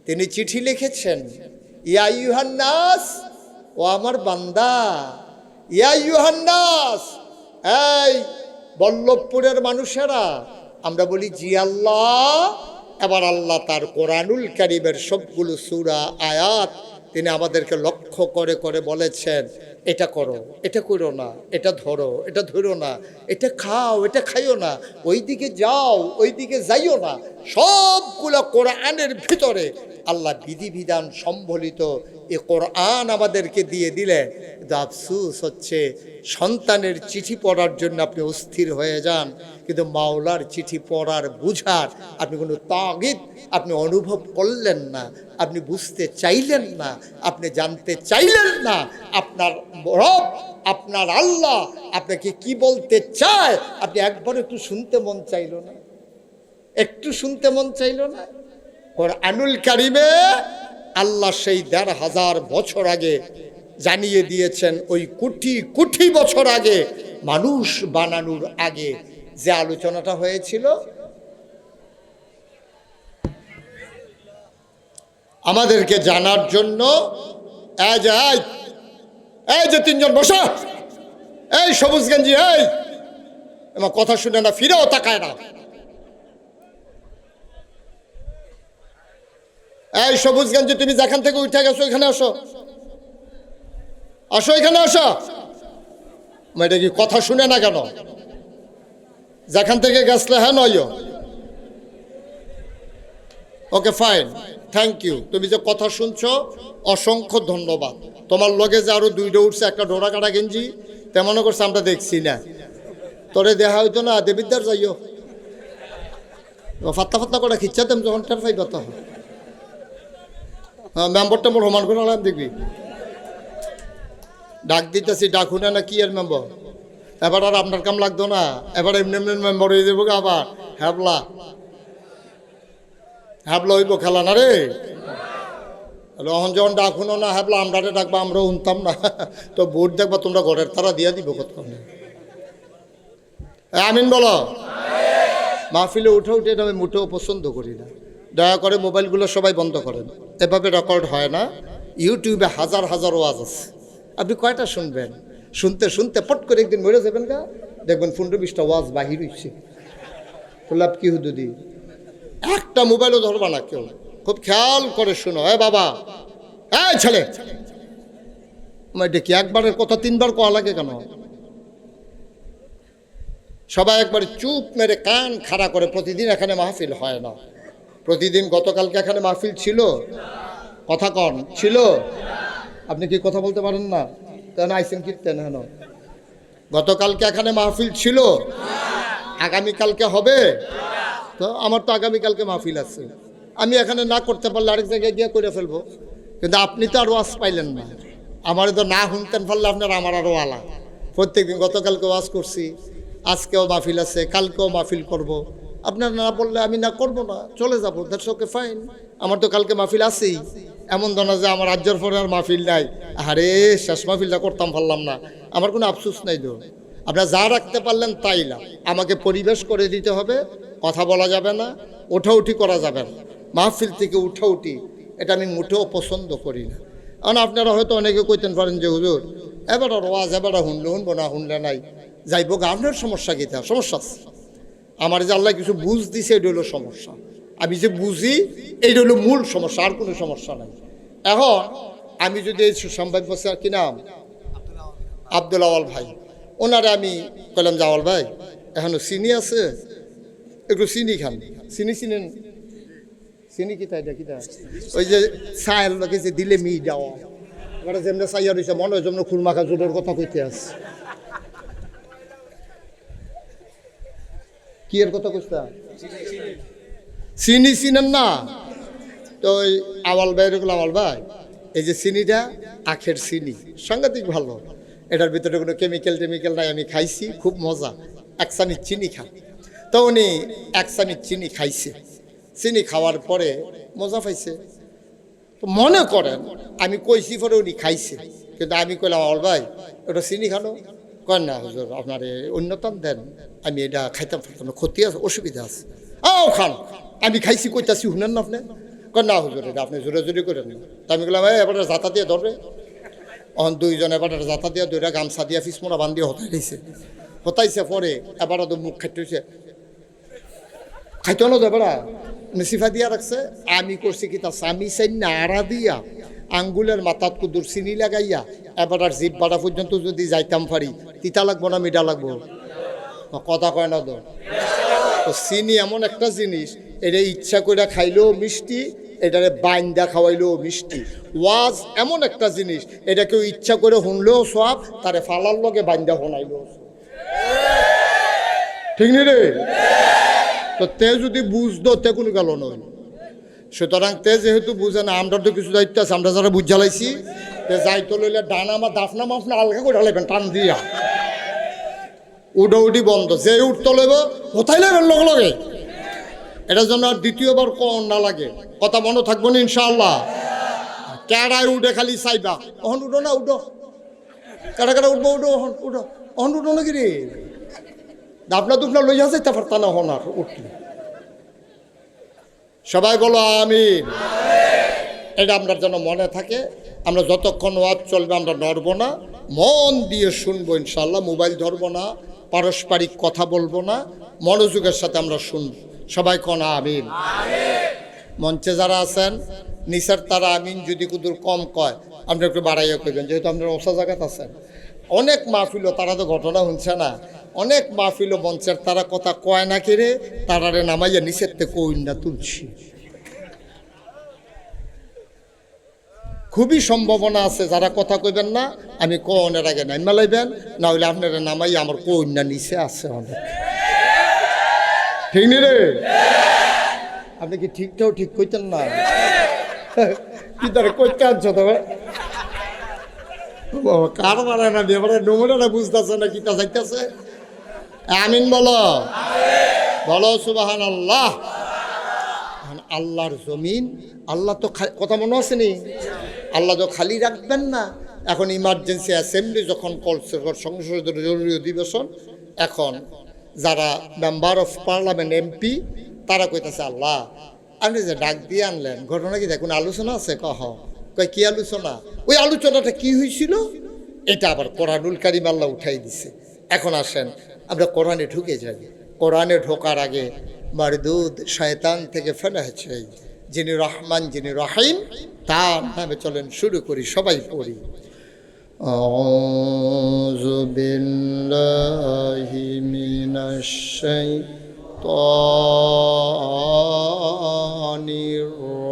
তিনি চিঠি লিখেছেন, ইয়া আইয়ুহান নাস, ও আমার বান্দা, ইয়া আইয়ুহান নাস, এই বল্লভপুরের মানুষেরা। আমরা বলি জি আল্লাহ। এবার আল্লাহ তার কোরআনুল কারীমের সবগুলো সূরা আয়াত তিনি আমাদেরকে লক্ষ্য করে করে বলেছেন, এটা করো, এটা করো না, এটা ধরো, এটা ধরো না, এটা খাও, এটা খাইও না, ওই দিকে যাও, ওই দিকে যাইও না। সবগুলো কোরআনের ভিতরে আল্লাহ বিধিবিধান সম্বলিত এ কোরআন আমাদেরকে দিয়ে দিলেন। কিন্তু আফসুস হচ্ছে, সন্তানের চিঠি পড়ার জন্য আপনি অস্থির হয়ে যান, কিন্তু মাওলার চিঠি পড়ার বুঝার আপনি কোনো তাগিদ আপনি অনুভব করলেন না, আপনি বুঝতে চাইলেন না, আপনি জানতে চাইলেন না আপনার রব, আপনার আল্লাহ আপনাকে কি বলতে চায়। আপনি একবার একটু শুনতে মন চাইল না, একটু শুনতে মন চাইল না? কোরআনুল কারীমে আল্লাহ সেই ১৫০০ বছর আগে জানিয়ে দিয়েছেন, ওই কোটি কোটি বছর আগে মানুষ বানানোর আগে যে আলোচনাটা হয়েছিল, আমাদেরকে জানার জন্য। এই যে তিনজন বসা, এই সবুজ গেঞ্জি, এই আমার কথা শুনে না, ফিরেও তাকায় না। এই সবুজ গেঞ্জি, তুমি যেখান থেকে উঠে গেছো এখানে আসো, আসো এখানে আসো। এটা কি কথা শুনে না কেন? যেখান থেকে গেছলে হ্যাঁ নয়। Okay fine, thank you. তুমি যে কথা শুনছো অসংখ্য ধন্যবাদ। তোমার লগে যে আরো দুইটা উঠছে, একটা ডোরা কাটা গেঞ্জি, তেমন করছে আমরা দেখছি না। তোরে দেখা হইতো না, দেবিদ্দার যাইও ফাত্তা ফাত্তা করে খিচ্ছাতাম যখন টের পাইব তখন। হ্যাঁ, মেম্বার টেম্বর সমান করে আলাম দেখবি। ডাক দিতেছি, ডাক শুনে না কি এর মেম্বার। এবার আর আপনার কাম লাগতো না, এবার এমনি এমনি মেম্বার হয়ে যাবো। আবার হ্যাবলা হ্যাবলা হইব, খেলা না রে। এখন যখন ডাক শুনো না হ্যাবলা, আমরা ডাকবা, আমরা শুনতাম না। তো ভোট দেখবা তোমরা ঘরের তারা দিয়া দিব কত। আমিন বলো। মাহফিলে উঠে উঠে এটা আমি মোটেও পছন্দ করি না। দয়া করে মোবাইলগুলো সবাই বন্ধ করেন, এভাবে রেকর্ড হয় না। ইউটিউবে হাজার হাজার ওয়াজ আছে, আপনি কয়টা শুনবেন? শুনতে শুনতে পট করে একদিন মরে যাবেন গা, দেখবেন 15-20টা ওয়াজ বাহির হইছে। লাভ কি হুদুদি? একটা মোবাইলও ধরবা না কেউ, খুব খেয়াল করে শুনো। বাবা, এই ছেলে, এটা কি একবারের কথা 3বার কওয়া লাগে কেন? সবাই একবারে চুপ মেরে কান খাড়া করে। প্রতিদিন এখানে মাহফিল হয় না। প্রতিদিন গতকালকে এখানে মাহফিল ছিল? কথা কন, ছিল? আপনি কি কথা বলতে পারেন না? কেন আইসেন কীর্তেন? হেন গতকালকে এখানে মাহফিল ছিল, আগামীকালকে হবে তো। আমার তো আগামীকালকে মাহফিল আছে, আমি এখানে না করতে পারলে আরেক জায়গায় গিয়ে করে ফেলবো। কিন্তু আপনি তো আর ওয়াজ পাইলেন না, আমার তো না শুনতেন পারলে আপনার আমার আরও আলা। প্রত্যেকদিন গতকালকে ওয়াজ করছি, আজকেও মাহফিল আছে, কালকেও মাহফিল করব। আপনার না বললে আমি না করব না, চলে যাবো, দ্যাটস ওকে ফাইন। আমার তো কালকে মাহফিল আছেই। এমন ধরনা যে আমার রাজ্যের পরে আর মাহফিল নাই, আরে শেষ মাহফিলটা করতাম পারলাম না, আমার কোনো আফসোস নাই। তো আপনারা যা রাখতে পারলেন তাই না, আমাকে পরিবেশ করে দিতে হবে। কথা বলা যাবে না, ওঠাউঠি করা যাবে না। মাহফিল থেকে উঠাউঠি এটা আমি মোটেও পছন্দ করি না। কারণ আপনারা হয়তো অনেকে কইতেন পারেন যে হুজুর এবার ওয়াজ এবার শুনলে শুনবো, না শুনলে নাই যাইব গা। আপনার সমস্যা কী? তার সমস্যা আছে। আমার যে আল্লাহ কিছু বুঝ দিছে এটা হলো সমস্যা। আমি যে বুঝি এইটা হলো মূল সমস্যা, আর কোনো সমস্যা নাই। এখন আমি যদি এই সম্ভাব্য স্যার কি নাম আব্দুল আওয়াল ভাই, ওনারে আমি বললাম যে আওয়াল ভাই এখনো চিনি আছে, একটু চিনি খান। চিনি চিনেন? চিনি কিতা এটা কিতা ওই যে চায়ের লোকে যে দিলে মি দেওয়া এবার যেমন চাইয়া রয়েছে মনে হয় যেমন খুরমাখা জোটের কথা কইতে আছে। কি এর কথা কইতা? চিনি চিনেন না? তো ওই আওয়াল ভাই রেগুলো আওয়াল ভাই এই যে চিনিটা আখের চিনি, সাংঘাতিক ভালো, এটার ভিতরে কোনো কেমিক্যাল টেমিক্যাল নাই। আমি খাইছি, খুব মজা। এক চামচ চিনি খা। তো উনি এক চামচ চিনি খাইছে। চিনি খাওয়ার পরে মজা পাইছে। তো মনে করেন আমি কইছি পরে উনি খাইছে, কিন্তু আমি কইলাম আওয়াল ভাই ওটা চিনি খানো? কয় না হুজুর আপনার অন্যতম দেন, আমি এটা খাইতাম পারতাম না, ক্ষতি আছে, অসুবিধা আছে। খান, আমি খাইছি কইতাছি শুনেন না আপনি? কয় না হুজুর এটা আপনি জোরে জোরে করেন না। তা আমি বললাম এবার জাতা দিয়ে ধরবে। দুইজন এবার জাতা দিয়ে দুইটা গামছা দিয়া ফিসমোনা বান দিয়ে হতাই দিয়েছে। হতাইছে পরে এবার তো মুখ খাইতেছে, খাইতে না এবারা সিফা দিয়া রাখছে। আমি করছি কি তা স্বামী চাই নাড়া দিয়া আঙ্গুলের মাথাত কুদুর চিনি লাগাইয়া এবার আর জিপ বাড়া পর্যন্ত যদি যাইতাম পারি, তিতা লাগবো না মিঠা লাগবো? কথা কয় না তো। চিনি এমন একটা জিনিস, এটা ইচ্ছা করে খাইলেও মিষ্টি, এটারে বাইন্দা খাওয়াইলেও মিষ্টি। ওয়াজ এমন একটা জিনিস, এটা কেউ ইচ্ছা করে শুনলেও সব, তারে ফালার লগে বাইন্দা শোনাইলেও। ঠিক নি রে? তো তে যদি বুঝতো তে কোনো গেল নয়। সুতরাং তে যেহেতু বুঝে না, আমরা তো কিছু দায়িত্ব আছে, আমরা যারা বুঝ জ্বালাইছি তে যাইতো লইলে ডানা মা দাফনা মাফনা আলগা করে ঢালাইবেন টান দিয়া। উডো উডি বন্ধ, যে উঠতে লইব কোথায় লাগবেন লগে লগে। এটার জন্য আর দ্বিতীয়বার কন না লাগে। কথা মনে থাকবো না ইনশাআল্লাহ। ক্যাড়ায় উঠে খালি চাইবা, অহন উঠো না, উঠো কাটা কাটা উঠবো, উঠো অহন উঠো, অহন উঠো নাকি রে? দাপনা দুপনা লইয়া যাইতে পারতা না হন আর উঠলে। সবাই বলো আমিন। এটা আমরা যেন মনে থাকে। আমরা যতক্ষণ ওয়াজ চলবে আমরা নড়বো না, মন দিয়ে শুনবো ইনশাআল্লাহ। মোবাইল ধরবো না, পারস্পরিক কথা বলবো না, মনোযোগের সাথে আমরা শুনবো। সবাই কোন আমিন। মঞ্চে যারা আছেন নিসার তারা আমিন যদি কুদুর কম কয় আপনি একটু বাড়াইয়া কইবেন, যেহেতু আপনার ওসা জায়গাত আছেন। অনেক মাহফিল তারা তো ঘটনা শুনছে না, অনেক মাহফিল মঞ্চের তারা কথা কয় না কেড়ে তারারে নামাইয়া নিচের থেকে কইন না তুলছি। খুবই সম্ভাবনা আছে যারা কথা কইবেন না, আমি কনের আগে নাইমা লাইবেন, না হইলে আপনারা নামাইয়া আমার কইন না নিচে আছে অনেক। ঠিক নি রে? আপনি কি ঠিকটাও ঠিক কইতেন না? কি তারা কইতে আনছো তবে কার মারা না দিয়ে নমুনাটা বুঝতেছে না, কিতা চাইতেছে। আমিন বলো, বলো সুবহানাল্লাহ। আল্লাহর জমিন, আল্লাহ তো কথা মনে আছে নি, আল্লাহ তো খালি রাখবেন না। এখন ইমার্জেন্সি অ্যাসেম্বলি যখন করছে, সংসদের জরুরি অধিবেশন, এখন যারা মেম্বার অফ পার্লামেন্ট এমপি তারা কইতেছে আল্লাহ আপনি যে ডাক দিয়ে আনলেন, ঘটনা কি দেখুন আলোচনা আছে? কহ কয় কি আলোচনা? ওই আলোচনাটা কি হয়েছিল এটা আবার কোরআনুল কারীম আল্লাহ উঠাই দিছে। এখন আসেন আমরা কোরআনে ঢুকে যাই। কোরআনে ঢোকার আগে মারদুদ শয়তান থেকে ফেলা হয়েছে যিনি রহমান যিনি রহিম, তার নামে চলেন শুরু করি, সবাই পড়ি। আউযু বিল্লাহি মিনাশ শাইতানির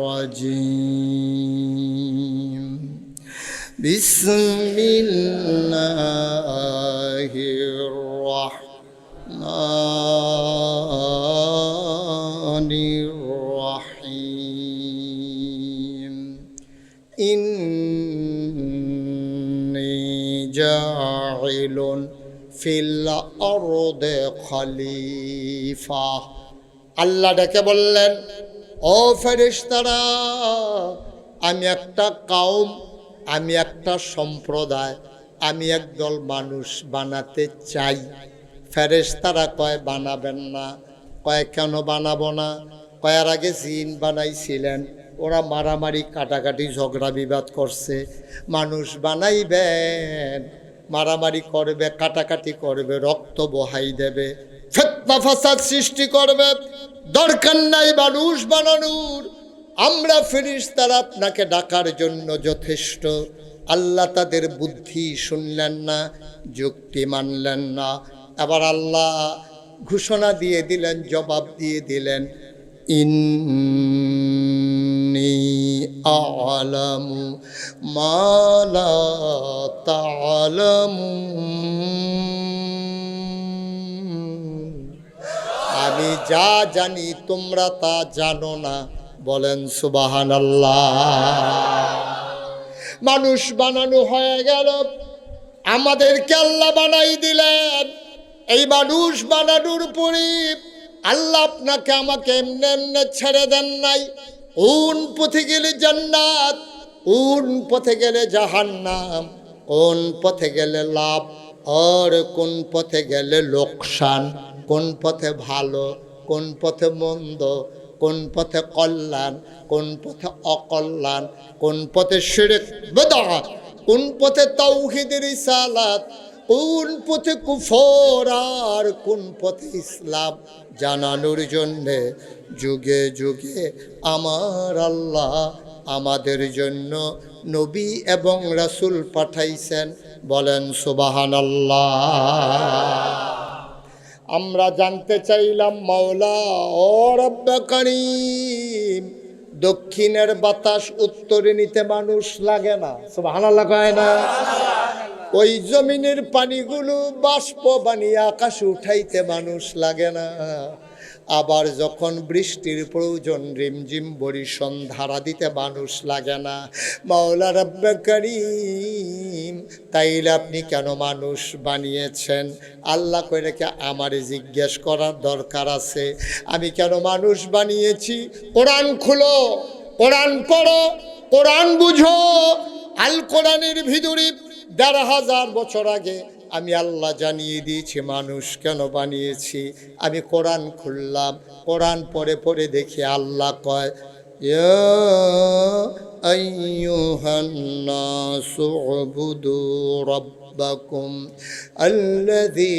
রাজিম। বিসমিল্লাহির রাহমানির রাহিম। ইন্নী জাইলুন ফিল আরদে খলিফা। আল্লাহ ডেকে বললেন, ও ফেরেশতারা, আমি একটা কওম, আমি একটা সম্প্রদায়, আমি একদল মানুষ বানাতে চাই। ফেরেশতারা কয় বানাবেন না। কয় কেন বানাবো না? কয়ার আগে জিন বানাইছিলেন, ওরা মারামারি কাটাকাটি ঝগড়া বিবাদ করছে। মানুষ বানাইবেন, মারামারি করবে, কাটাকাটি করবে, রক্ত বহাই দেবে, ফিতনা ফাসাদ সৃষ্টি করবে, দরকার নাই মানুষ বানানোর, আমরা ফেরেশতারা আপনাকে ডাকার জন্য যথেষ্ট। আল্লাহ তাদের বুদ্ধি শুনলেন না, যুক্তি মানলেন না। এবার আল্লাহ ঘোষণা দিয়ে দিলেন, জবাব দিয়ে দিলেন, ইন্নী আ'লামু মা লা তা'লামুন, আমি যা জানি তোমরা তা জানো না। বলেন সুবহানাল্লাহ। মানুষ বানানো হয়ে গেল, আমাদেরকে আল্লাহ বানাই দিলেন। এই মানুষ বানানোর পরে আল্লাহ আপনাকে আমাকে এমনি এমনি ছেড়ে দেন নাই। কোন পথে গেলে জান্নাত, কোন পথে গেলে জাহান্নাম, কোন পথে গেলে লাভ আর কোন পথে গেলে লোকসান, কোন পথে ভালো, কোন পথে মন্দ, কোন পথে কল্যাণ, কোন পথে অকল্যাণ, কোন পথে শিরক বিদআত, কোন পথে তাওহীদ রিসালাত, কোন পথে কুফর আর কোন পথে ইসলাম জানানোর জন্যে যুগে যুগে আমার আল্লাহ আমাদের জন্য নবী এবং রাসূল পাঠাইছেন। বলেন সুবহানাল্লাহ। আমরা জানতে চাইলাম, মাওলা ও রব্বে কারীম, দক্ষিণের বাতাস উত্তরে নিতে মানুষ লাগে না? সুবহানাল্লাহ কয় না? ওই জমিনের পানিগুলো বাষ্প বানিয়ে আকাশে উঠাইতে মানুষ লাগে না? আবার যখন বৃষ্টির প্রয়োজন রিমঝিম বরিশন ধারা দিতে মানুষ লাগে না? মাওলা রব্বে কারীম, তাইলে আপনি কেন মানুষ বানিয়েছেন? আল্লাহ কইরে কি আমারে জিজ্ঞেস করার দরকার আছে আমি কেন মানুষ বানিয়েছি? কোরআন খুলো, কোরআন পড়ো, কোরআন বুঝো। আল কোরআনের ভিতরে ১,৫০০ বছর আগে আমি আল্লাহ জানিয়ে দিয়েছি মানুষ কেন বানিয়েছি। আমি কোরআন খুললাম, কোরআন পড়ে পড়ে দেখি আল্লাহ কয়, ইয়া আইয়ুহান নাসু উবুদু রাব্বাকুম আল্লাযী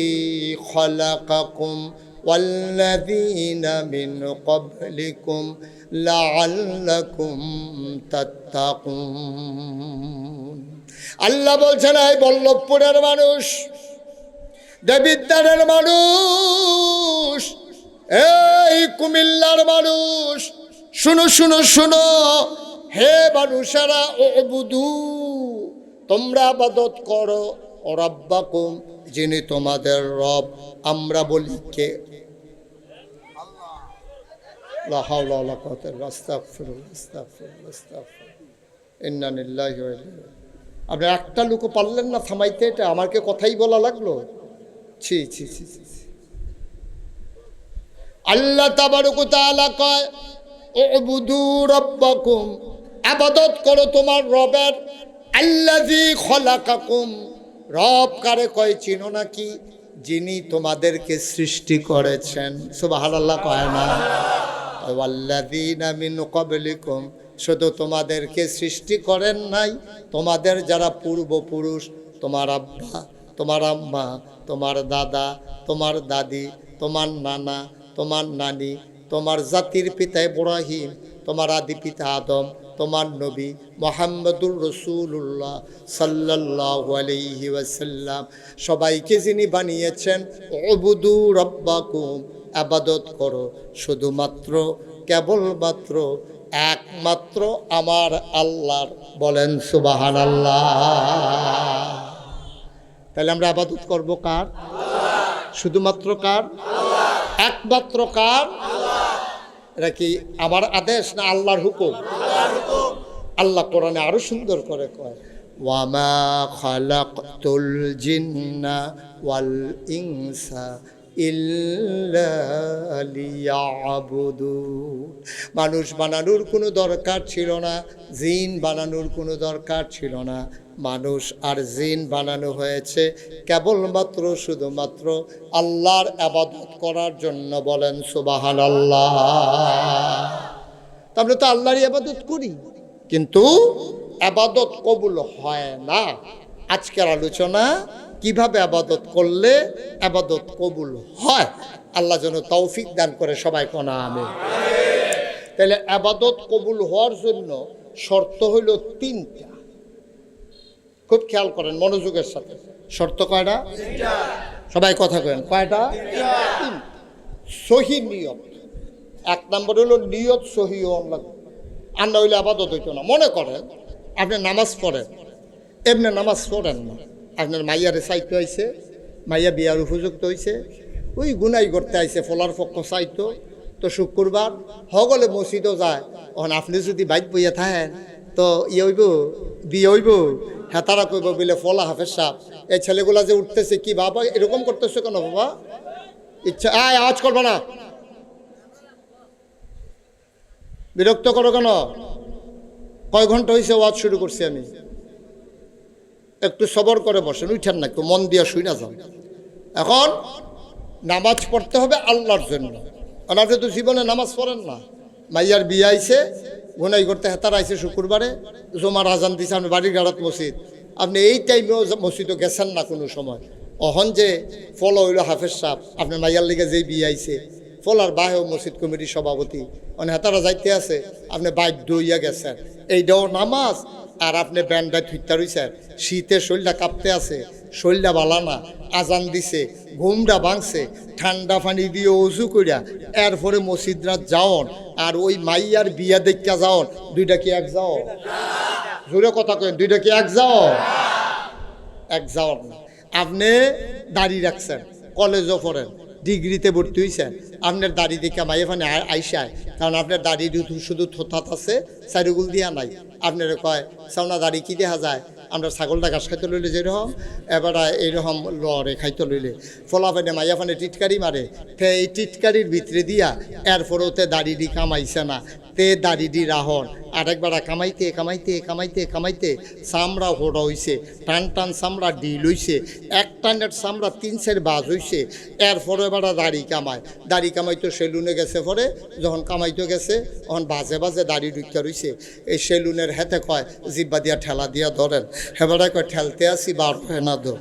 খালাকাকুম ওয়াল্লাযীনা মিন ক্বাবলিকুম লাআল্লাকুম তাত্তাকুন। আল্লাহ বলছেন, এই বল্লভপুরের মানুষ, দেবিদ্বারের মানুষ, এই কুমিল্লার মানুষ, শুনো শুনো শুনো, হে মানুষেরা, উবুদু, তোমরা ইবাদত করো, রাব্বাকুম, যিনি তোমাদের রব। আমরা বলি কে? লা হাওলা ওয়ালা কুওয়াতা ইল্লা বিল্লাহ, আস্তাগফিরুল্লাহ, আস্তাগফিরুল্লাহ, আস্তাগফিরুল্লাহ, ইন্না লিল্লাহি ওয়া ইন্না ইলাইহি। আপনি একটা লোকও পারলেন না থামাইতে? এটা আমাকে কথাই বলা লাগলো? ছি ছি ছি ছি। আল্লাহ তাবারক ওয়া তাআলা কয়, উবুদু রাব্বাকুম, ইবাদত করো তোমার রবের। আল্লাযী খলাকাকুম, রব কারে কয় চিনো নাকি? যিনি তোমাদেরকে সৃষ্টি করেছেন। সুবহানাল্লাহ কয় না? ওয়াল্লাযীনা মিন ক্বাবলিকুম, শুধু তোমাদেরকে সৃষ্টি করেন নাই, তোমাদের যারা পূর্বপুরুষ, তোমার আব্বা, তোমার আম্মা, তোমার দাদা, তোমার দাদি, তোমার নানা, তোমার নানি, তোমার জাতির পিতা ইব্রাহিম, তোমার আদি পিতা আদম, তোমার নবী মুহাম্মদুর রাসূলুল্লাহ সাল্লাল্লাহু আলাইহি ওয়াসাল্লাম, সবাইকে যিনি বানিয়েছেন, উবুদু রাব্বাকুম, ইবাদত করো শুধুমাত্র, কেবলমাত্র, একমাত্র আমার আল্লাহর। বলেন সুবহানাল্লাহ। তাহলে আমরা ইবাদত করব কার? শুধুমাত্র কার? একমাত্র কার? এটা কি আমার আদেশ না আল্লাহর হুকুম? আল্লাহ কোরআনে আরো সুন্দর করে কয়, ওয়ামা খালাকতুল জিন্না ওয়াল ইনসা ইল্লা লিয়াবুদুন। মানুষ বানানোর কোনো দরকার ছিল না, জিন বানানোর কোনো দরকার ছিল না। মানুষ আর জিন বানানো হয়েছে কেবলমাত্র শুধুমাত্র আল্লাহর ইবাদত করার জন্য। বলেন সুবহানাল্লাহ। আমরা তো আল্লাহর ইবাদত করি, কিন্তু ইবাদত কবুল হয় না। আজকের আলোচনা কিভাবে ইবাদত করলে ইবাদত কবুল হয়। আল্লাহ যেন তৌফিক দান করে, সবাই কোনা আমিন। তাহলে আবাদত কবুল হওয়ার জন্য শর্ত হইল 3টা। খুব খেয়াল করেন মনোযোগের সাথে। শর্ত কয়টা? সবাই কথা করেন, কয়টা? 3। সহি নিয়ত। 1 নম্বর হলো নিয়ত সহি হওয়ার লাগবে, আর না হইলে আবাদত হইতো না। মনে করেন আপনি নামাজ পড়েন, এমনি নামাজ পড়েন না, আপনার মাইয়ারে চাইতে হয়েছে, মাইয়া বিয়ার উপযুক্ত হয়েছে, ওই গুনাই করতে আইছে, ফলার পক্ষ চাইতো, তো শুক্রবার হগলে মসজিদও যায়। এখন আপনি যদি বাইক বইয়া থাকেন তো হইব, বিয়ে হইব, হ্যাঁ তারা কইব বলে ফলা হাফেজ সাহেব এই ছেলেগুলা যে উঠতেছে কি বাবা এরকম করতেছে কেন বাবা? ইচ্ছা আওয়াজ করবে না, বিরক্ত করো কেন? কয় ঘন্টা হয়েছে ওয়াজ শুরু করছি আমি, একটু সবর করে বসেন, উঠেন না, একটু মন দিয়া শুই না যান। এখন নামাজ পড়তে হবে আল্লাহর জন্য। আপনি তো জীবনে নামাজ পড়েন না, মাইয়ার বিয়ে আইছে, গুনাই করতে হেতার আইছে শুক্রবারে, জমার আজান দিছে, আপনি বাড়ির গাড়াত মসজিদ, আপনি এই টাইমেও মসজিদও গেছেন না কোনো সময়। অহন যে ফলো হইল হাফেজ সাহেব, আপনার মাইয়ার লিগে যেই বিয়ে আইছে, ফলার বাহেও মসজিদ কমিটির সভাপতি, মানে হেতারা যাইতে আছে, আপনি বাইক দইয়া গেছেন, এইটাও নামাজ। আর আপনি ব্যান্ডা থুইতা রইছেন, শীতে শরীরটা কাঁপতে আছে, শরীরটা বালানা, আজান দিছে, ঘুমটা ভাঙছে, ঠান্ডা পানি দিয়ে অজু করিয়া এরপরে মসজিদরা যাওন, আর ওই মাইয়ার বিয়া দেখা যাওন, দুইটা কি এক যাও? জোরে কথা কেন, দুইটা কি এক যাও? এক যাওয়ার না। আপনি দাড়ি রাখছেন, কলেজও পড়েন, ডিগ্রিতে ভর্তি হয়েছেন, আপনার দাড়ি দেখে মাইয়া ফানে আইসায়, কারণ আপনার দাড়ি শুধু থোথাত আছে, চারিগুল দিয়া নাই। আপনার কয় সাউনা দাড়ি কি দেখা যায়, আমরা ছাগলটা ঘাস খাইতে লইলে যেরকম, এবার এইরকম লড়ে খাইতে লইলে ফলা ফানে মাইয়া ফানে টিটকারি মারে, তে এই টিটকারির ভিতরে দিয়া এরপরেও তে দাড়ি দি কামাইছে না, তে দাড়ি দি রাহন, আরেকবার কামাইতে কামাইতে কামাইতে কামাইতে চামড়া হোড়া হইছে, টান টান চামড়া ডিল হইছে, এক টানের চামড়া 3-4 বাজ হইছে, এরপরে এবার দাড়ি কামাইতো সেলুনে গেছে, পরে যখন কামাইতো গেছে তখন বাজে বাজে দাড়ি ঢুকিয়া রইছে। এই সেলুনের হেতে কয় জিব্বা দিয়া ঠেলা দিয়া ধরেন, হেবারে কয় ঠেলতে আসি বার হয় না দো।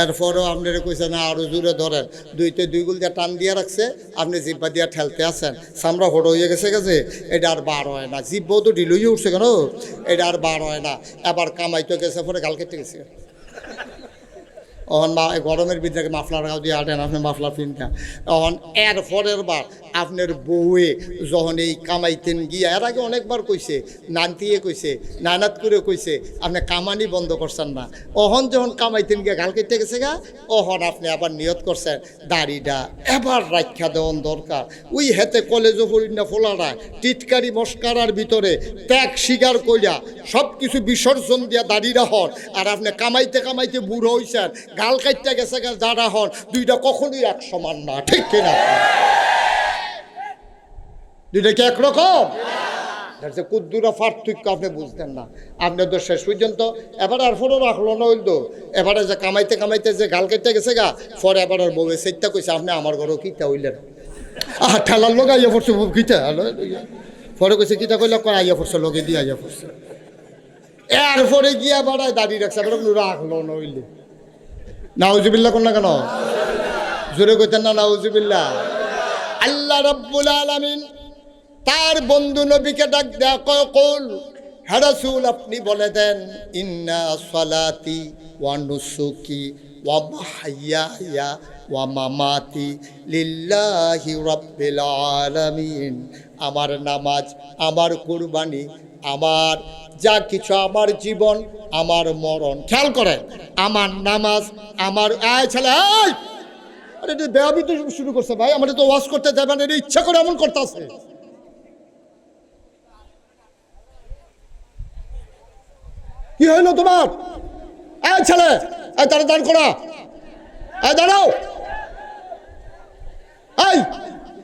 এরপরেও আপনারা কইছে না আরো জোরে ধরেন, 2 গুল দিয়া টান দিয়া রাখছে, আপনি জিব্বা দিয়া ঠেলতে আসেন, চামড়া হোড় হয়ে গেছে, এটা আর বার হয় না, জিব্বাও তো ঢিল হয়ে উঠছে কেন, এটা আর বার হয় না। এবার কামাইতো গেছে, পরে গাল কেটে গেছে। অহন গরমের ভিতরে মাফলার গাও দিয়ে আটেন, আপনি মাফলার পিনটা অহন এর পরের বার আপনার বউয়ে যখন এই কামাইতেন গিয়া, এর আগে অনেকবার কইছে, নানতিয়ে কইছে, নানাত করে কইছে, আপনি কামানি বন্ধ করছেন না। অহন যখন কামাইতেন গিয়া গাল কেটে গেছে গা, অহন আপনি আবার নিয়ত করছেন দাড়িটা এবার রাখা দেওয়ান দরকার। ওই হেতে কলেজও পড়ি না ফোলারা টিটকারি মস্কারার ভিতরে ত্যাগ স্বীকার করিয়া সব কিছু বিসর্জন দিয়া দাড়িরা হন, আর আপনি কামাইতে কামাইতে বুড়ো হইছেন, গাল কাটতে গেছে যারা হন, দুইটা কখনোই এক সমান না, ঠিক কিনা? দুইটা কি একরকম? কুদ্দুরা পার্থক্য আপনি বুঝতেন না, আপনি তো শেষ পর্যন্ত এবার আর ফোনও রাখলো না হইল। এবারে যে কামাইতে কামাইতে যে গাল কেটে গেছে গা, পরে এবার আর বউয়ে সেইটা কইছে আপনি আমার ঘরেও কিতা হইলেন, ঠেলার লোক আইয়া পড়ছে কিতা, পরে কইছে কিতা কইলে কয় আইয়া পড়ছে লোকে দিয়ে আইয়া পড়ছে, এরপরে গিয়া বাড়ায় দাঁড়িয়ে রাখছে, এবার রাখলো না হইলে। নাউজুবিল্লাহ কোন না কেন? জোরে কইতেন না নাউজুবিল্লাহ। আল্লাহ রাব্বুল আলামিন তার বন্ধু নবীকে ডাক দেয়া কল, হে রাসূল আপনি বলে দেন, ইন্না সালাতি ওয়া নুসুকি ওয়া মাহইয়ায়া ওয়া মামাতি লিল্লাহি রাব্বিল আলামিন। আমার নামাজ, আমার কুরবানি, আমার যা কিছু, আমার জীবন, আমার মরণ, খেয়াল করেন, আমার নামাজ, আমার ছেলে আরে বেয়াবি তো শুরু করছে ভাই, আমাদের তো ওয়াজ করতে যাবেন, এটা ইচ্ছা করে এমন করতে আছে। কি হইলো তোমার? ছেলে তারা দাঁড় করা, দাঁড়াও,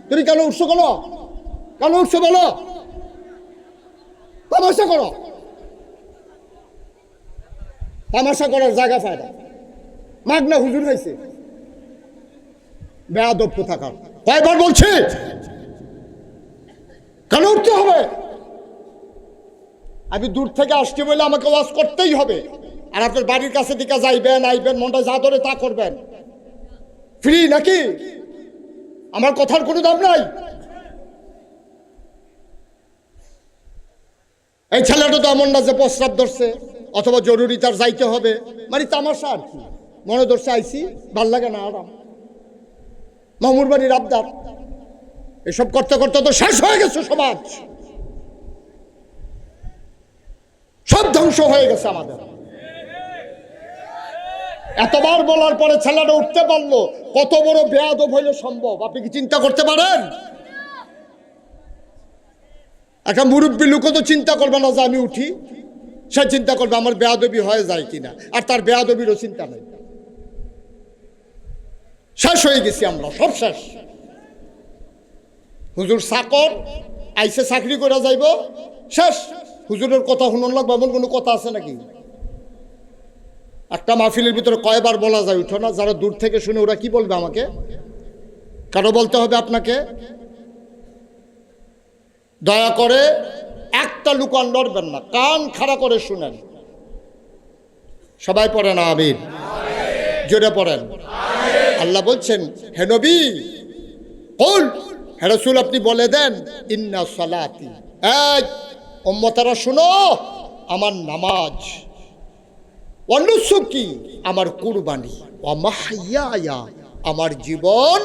তুমি কেন উঠছো, কেন উঠছো বলো, তামাশা করো, তামাশা করার জায়গা ফায়দা, মাগনা হুজুর হয়েছে, বেয়াদব কোথাকার। কয়বার বলছি কেন উঠতে হবে? আমি দূর থেকে আসছি বলে আমাকে ওয়াজ করতেই হবে, আর আপনার বাড়ির কাছে দিকে যাইবেন আইবেন, মনটা যা ধরে তা করবেন, ফ্রি নাকি? আমার কথার কোনো দাম নাই। এই ছেলেটা তো এমন না যে প্রস্রাব ধরছে অথবা জরুরি তার যাইতে হবে, মানে তামাশা আর কি, মনে ধরছে আইসি, ভাল লাগে না আরাম, মামুর বাড়ির আবদার। এসব করতে করতে তো শেষ হয়ে গেছে সমাজ, সব ধ্বংস হয়ে গেছে আমাদের। এতবার বলার পরে ছেলেটা উঠতে পারলো, কত বড় বেয়াদব হইলে সম্ভব আপনি কি চিন্তা করতে পারেন? একটা মুরব্বী লোকও তো চিন্তা করবে না যে আমি উঠি, সে চিন্তা করবে আমার বেয়াদবি হয়ে যায় কিনা, আর তার বেয়াদবিরও চিন্তা নেই। শেষ হয়ে গেছি আমরা, সব শেষ। হুজুর চাকর আইসে চাকরি করে যাইব, শেষ। হুজুরের কথা শুনুন লাগবে এমন কোনো কথা আছে নাকি? একটা মাহফিলের ভিতরে কয়বার বলা যায় উঠো না, যারা দূর থেকে শুনে ওরা কি বলবে আমাকে? কারো বলতে হবে আপনাকে? দয়া করে একটা লুকান লড়বেন না, কান খাড়া করে শুনেন। সবাই পড়েন আমিন, জোরে পড়েন। আল্লাহ বলছেন, হে নবী কুল, হে রাসূল আপনি বলে দেন, ইন্না সালাতি, এই উম্মতেরা শুনো, আমার নামাজ, ওয়া নুসুকি আমার কুরবানি, ওয়া মাহইয়ায়া আমার জীবন,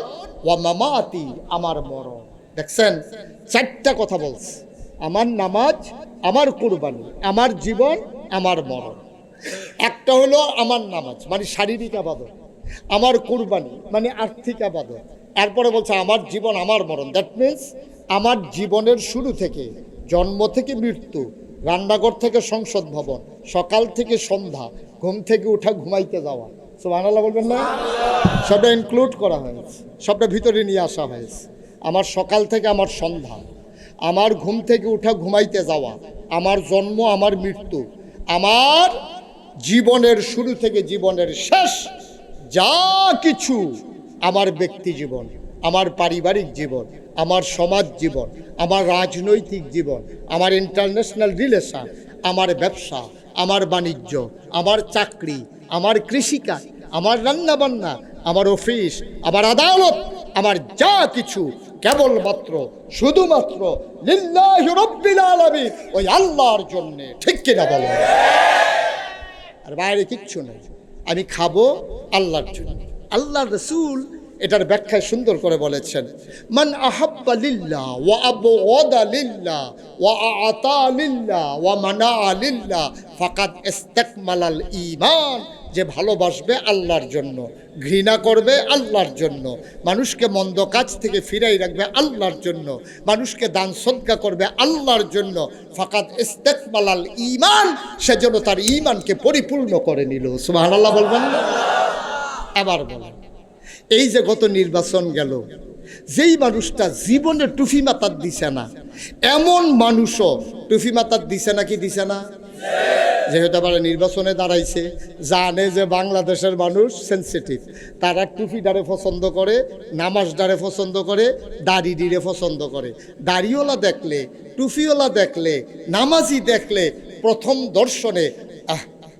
ওয়া মামাতি আমার মরণ। দেখছেন, চারটা কথা বলছে, আমার নামাজ, আমার কুরবানি, আমার জীবন, আমার মরণ। একটা হলো আমার নামাজ মানে শারীরিক আবাদত, আমার কুরবানি মানে আর্থিক আবাদত, এরপরে বলছে আমার জীবন আমার মরণ। দ্যাট মিনস আমার জীবনের শুরু থেকে, জন্ম থেকে মৃত্যু, রান্নাঘর থেকে সংসদ ভবন, সকাল থেকে সন্ধ্যা, ঘুম থেকে উঠা ঘুমাইতে যাওয়া, সুবহানাল্লাহ বলবেন না? সবটা ইনক্লুড করা হয়েছে, সবটা ভিতরে নিয়ে আসা হয়েছে। আমার সকাল থেকে আমার সন্ধ্যা, আমার ঘুম থেকে উঠা ঘুমাইতে যাওয়া, আমার জন্ম, আমার মৃত্যু, আমার জীবনের শুরু থেকে জীবনের শেষ, যা কিছু, আমার ব্যক্তি জীবন, আমার পারিবারিক জীবন, আমার সমাজ জীবন, আমার রাজনৈতিক জীবন, আমার ইন্টারন্যাশনাল রিলেশন, আমার ব্যবসা, আমার বাণিজ্য, আমার চাকরি, আমার কৃষিকাজ, আমার রান্নাবান্না, আমার অফিস, আমার আদালত, আমার যা কিছু কেবলমাত্র শুধুমাত্র লিল্লাহি রাব্বিল আলামিন, ওই আল্লাহর জন্য। ঠিক কিনা বলো? আর বাইরে কিচ্ছু নেই। আমি খাবো আল্লাহর জন্য। আল্লাহর রাসূল এটার ব্যাখ্যায় সুন্দর করে বলেছেন, মান আহাব্বা লিল্লাহ ওয়া আবগাদা লিল্লাহ ওয়া আতা লিল্লাহ ওয়া মানা লিল্লাহ ফাকাদ ইস্তাকমালাল ঈমান। যে ভালোবাসবে আল্লাহর জন্য, ঘৃণা করবে আল্লাহর জন্য, মানুষকে মন্দ কাজ থেকে ফিরাই রাখবে আল্লাহর জন্য, মানুষকে দান সদকা করবে আল্লাহর জন্য, ফাকাদ ইস্তাকমালাল ঈমান, সেজন্য তার ঈমানকে পরিপূর্ণ করে নিল। সুবহানাল্লাহ বলবেন না? আবার বলেন, এই যে গত নির্বাচন গেল, যেই মানুষটা জীবনে টুফি মাথার দিছে না, এমন মানুষও টুফি মাথার দিছে না কি দিছে না? যেহেতু আবার নির্বাচনে দাঁড়াইছে, জানে যে বাংলাদেশের মানুষ সেন্সিটিভ, তারা টুপি ডারে পছন্দ করে, নামাজ ডারে পছন্দ করে, দাড়ি ডিরে পছন্দ করে। দাড়িওয়ালা দেখলে, টুপিওয়ালা দেখলে, নামাজি দেখলে প্রথম দর্শনে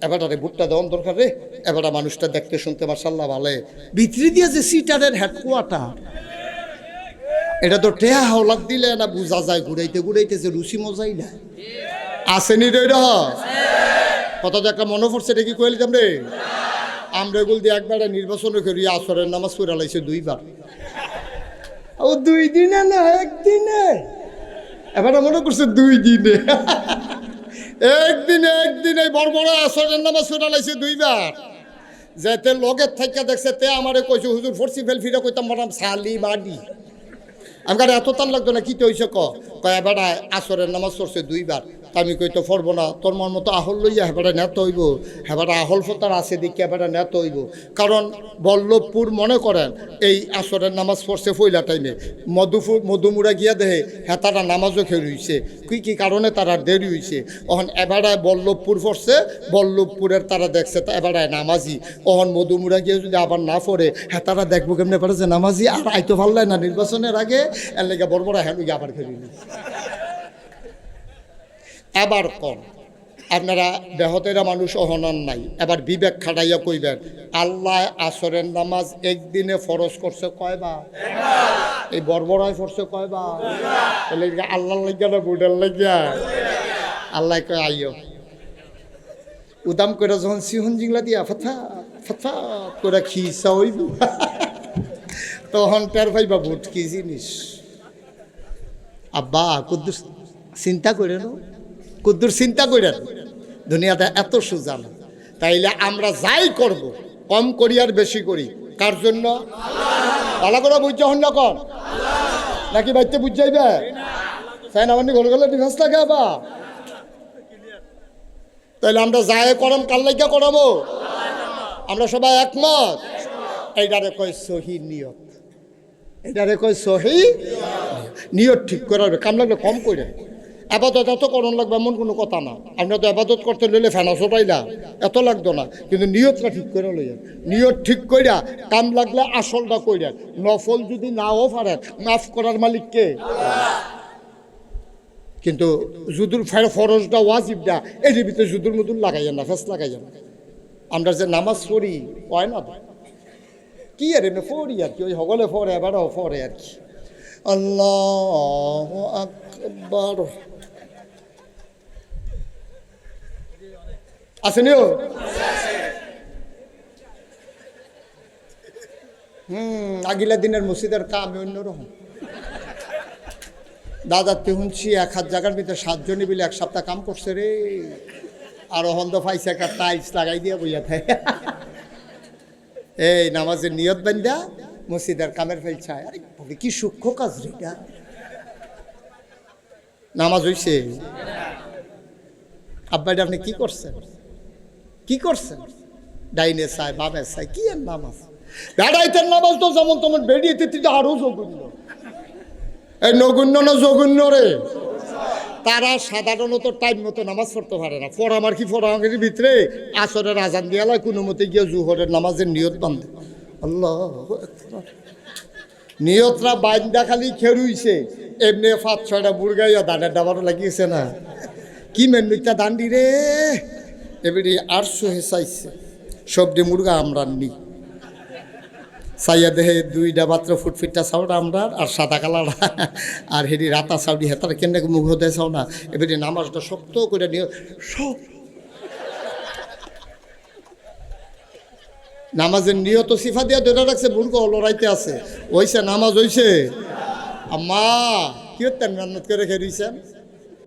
এবারে ভুট্টা দেওয়ার দরকার রে, এবারে মানুষটা দেখতে শুনতে মাশাআল্লাহ ভালো। ভিতরি দিয়ে যে সিটারের হেডকোয়ার্টার, এটা তো টেহা হাওলাত দিলে না বোঝা যায়, ঘুরাইতে ঘুরাইতে যে রুচি মজাই না আসেনি রে। কথা তো একটা মনে পড়ছে, এটা কি কইলে যাম রে? আমরা এগুলো দিয়ে একবারে নির্বাচনে করি, আসরের নামাজ পড়ে লাইছে দুইবার, ও 2 দিনে না 1 দিনে, এবারে মনে করছে 2 দিনে, একদিনে বড় বড় আসরের নামাজ পড়ে লাইছে 2 বার। যেতে লগের থেকে দেখছে তে আমারে কইছে, হুজুর ফরসি ফেল ফিরে কইতাম ম্যাডাম সালি বাডি। আমি কারে এত টান লাগতো না, কি তো হইছে কয় এবারে আসরের নামাজ পড়ছে 2 বার। আমি কই তো পড়বো না, তোর মন মতো আহল লইয়া হেবারে নেত হইব, হেবারে আহল ফতার আছে দেখি হেবারে নেত হইব। কারণ বল্লভপুর মনে করেন এই আসরের নামাজ পড়ছে পয়লা টাইমে, মধুমুরা গিয়া দেহে হেতারা নামাজও খেয়ে রইছে, কি কারণে তারা দেরি হইছে। অহন এবারে বল্লভপুর পড়ছে, বল্লভপুরের তারা দেখছে তা এবারে নামাজি, অহন মধুমুরা গিয়ে যদি আবার না পড়ে হেতারা দেখবো কেমনে পারে যে নামাজি আর আইতো পারলাই না নির্বাচনের আগে, এর লেগে বড় বড় হ্যাঁ আবার খেয়ে রইল। এবার কম আপনারা বেহতেরা মানুষ অহনন নাই, এবার বিবেক খাটাইয়া কইবেন, আল্লাহ আসরের নামাজ একদিনে ফরজ করছে কয়বার? এই বর্বরায় পড়ছে কয়বার? তাহলে আল্লাহ লাগিয়া না বুডার লাগিয়া? আল্লাহ কয় আইও। উদাম করে যখন সিহন জিংলা দিয়া ফাথা ফাথা করে খিসা হইব, তখন টের পাইবা ভোট কি জিনিস। আব্বা কুদ্দুস চিন্তা করে নো, কুদ্দুর চিন্তা করে দুনিয়াতে এত সুজা না। তাইলে আমরা যাই করব কম করি আর বেশি করি কার জন্য? ভালো করে বুঝতে হন না কর নাকি বাইতে বুঝ যাইবে তাই না? আমার ঘরে গেলে ডিফেন্স লাগে বা তাইলে আমরা যাই করম কার লাগিয়া করাবো? আমরা সবাই একমত। এইটারে কয় সহি নিয়ত, এটারে কয় সহি নিয়ত। ঠিক করাবে কাম লাগলে কম করে, আবাদত এত করণ লাগবে এমন কোনো কথা না। আমরা তো আবাদত করতে লইলে ফেনাসও পাইলা, এত লাগতো না। কিন্তু নিয়তটা ঠিক করে লইয়া, নিয়ত ঠিক কইরা কাম লাগলে আসলটা কইরা। নফল যদি নাও পারেন মাফ করার মালিক কে? কিন্তু যুদুর ফরজটা ওয়াজিবটা এর ভিতরে যুদুর মুদুর লাগাইয়া না, ফেস লাগাইয়া না। আমরা যে নামাজ পড়ি হয় না কি আর এমনি পড়ি আর কি, ওই হগলে পড়ে এবারও পড়ে আর কি। আল্লাহু আকবার আসেনিও। আগিলা দিনের মসজিদের কাম অন্যরকম। দাদাতে শুনছি 1000 জায়গার ভিতরে 7 জনে মিলে 1 সপ্তাহ কাম করছে রে। আর হন্দ ফাইছে একটা টাইলস লাগাই দিয়ে বইয়া থাকে। এই নামাজের নিয়ত বান্ধা মসজিদের কামের ফেলছায়। আরে বলে কি সূক্ষ্ম কাজ রে এটা। নামাজ হইছে? আব্বাইটা আপনি কি করছেন? কি করছেন? ডাইনে চাই বামে চাই কি আর নামাজ? বেড়াইতেন নামাজ তো যেমন তেমন বেরিয়েতে তুই আরো জঘন্য। এই নগণ্য না জঘন্য রে। তারা সাধারণত টাইম মতো নামাজ পড়তে পারে না। পড়ামার কি পড়ামার ভিতরে আসরের আজান দিয়ে কোনো মতে গিয়ে জুহরের নামাজের নিয়ত বান্ধে। আল্লাহ নিয়তরা বাইন্দা খালি খেরুইছে, এমনি 5-6টা বুড়গাইয়া দানের ডাবারও লাগিয়েছে না। কি মেনুটা দান্ডি রে এবারে 800 হেসাইছে সবজি মুরগা আমরা নি চাইয়া দেহে 2টা মাত্র ফুটফিটটা চাউটা আমরা আর সাদা কালার আর হেরি রাতা চাউডি হেতার কেন মুখ হতে চাও না। এবারে নামাজটা শক্ত করে নিয়ে সব নামাজের নিয়ত সিফা দিয়া ধরে রাখছে, বুড়গো লড়াইতে আছে। ওইছে নামাজ হইছে? আম্মা কি হতেন রান্নাত করে খেয়ে দিয়েছেন?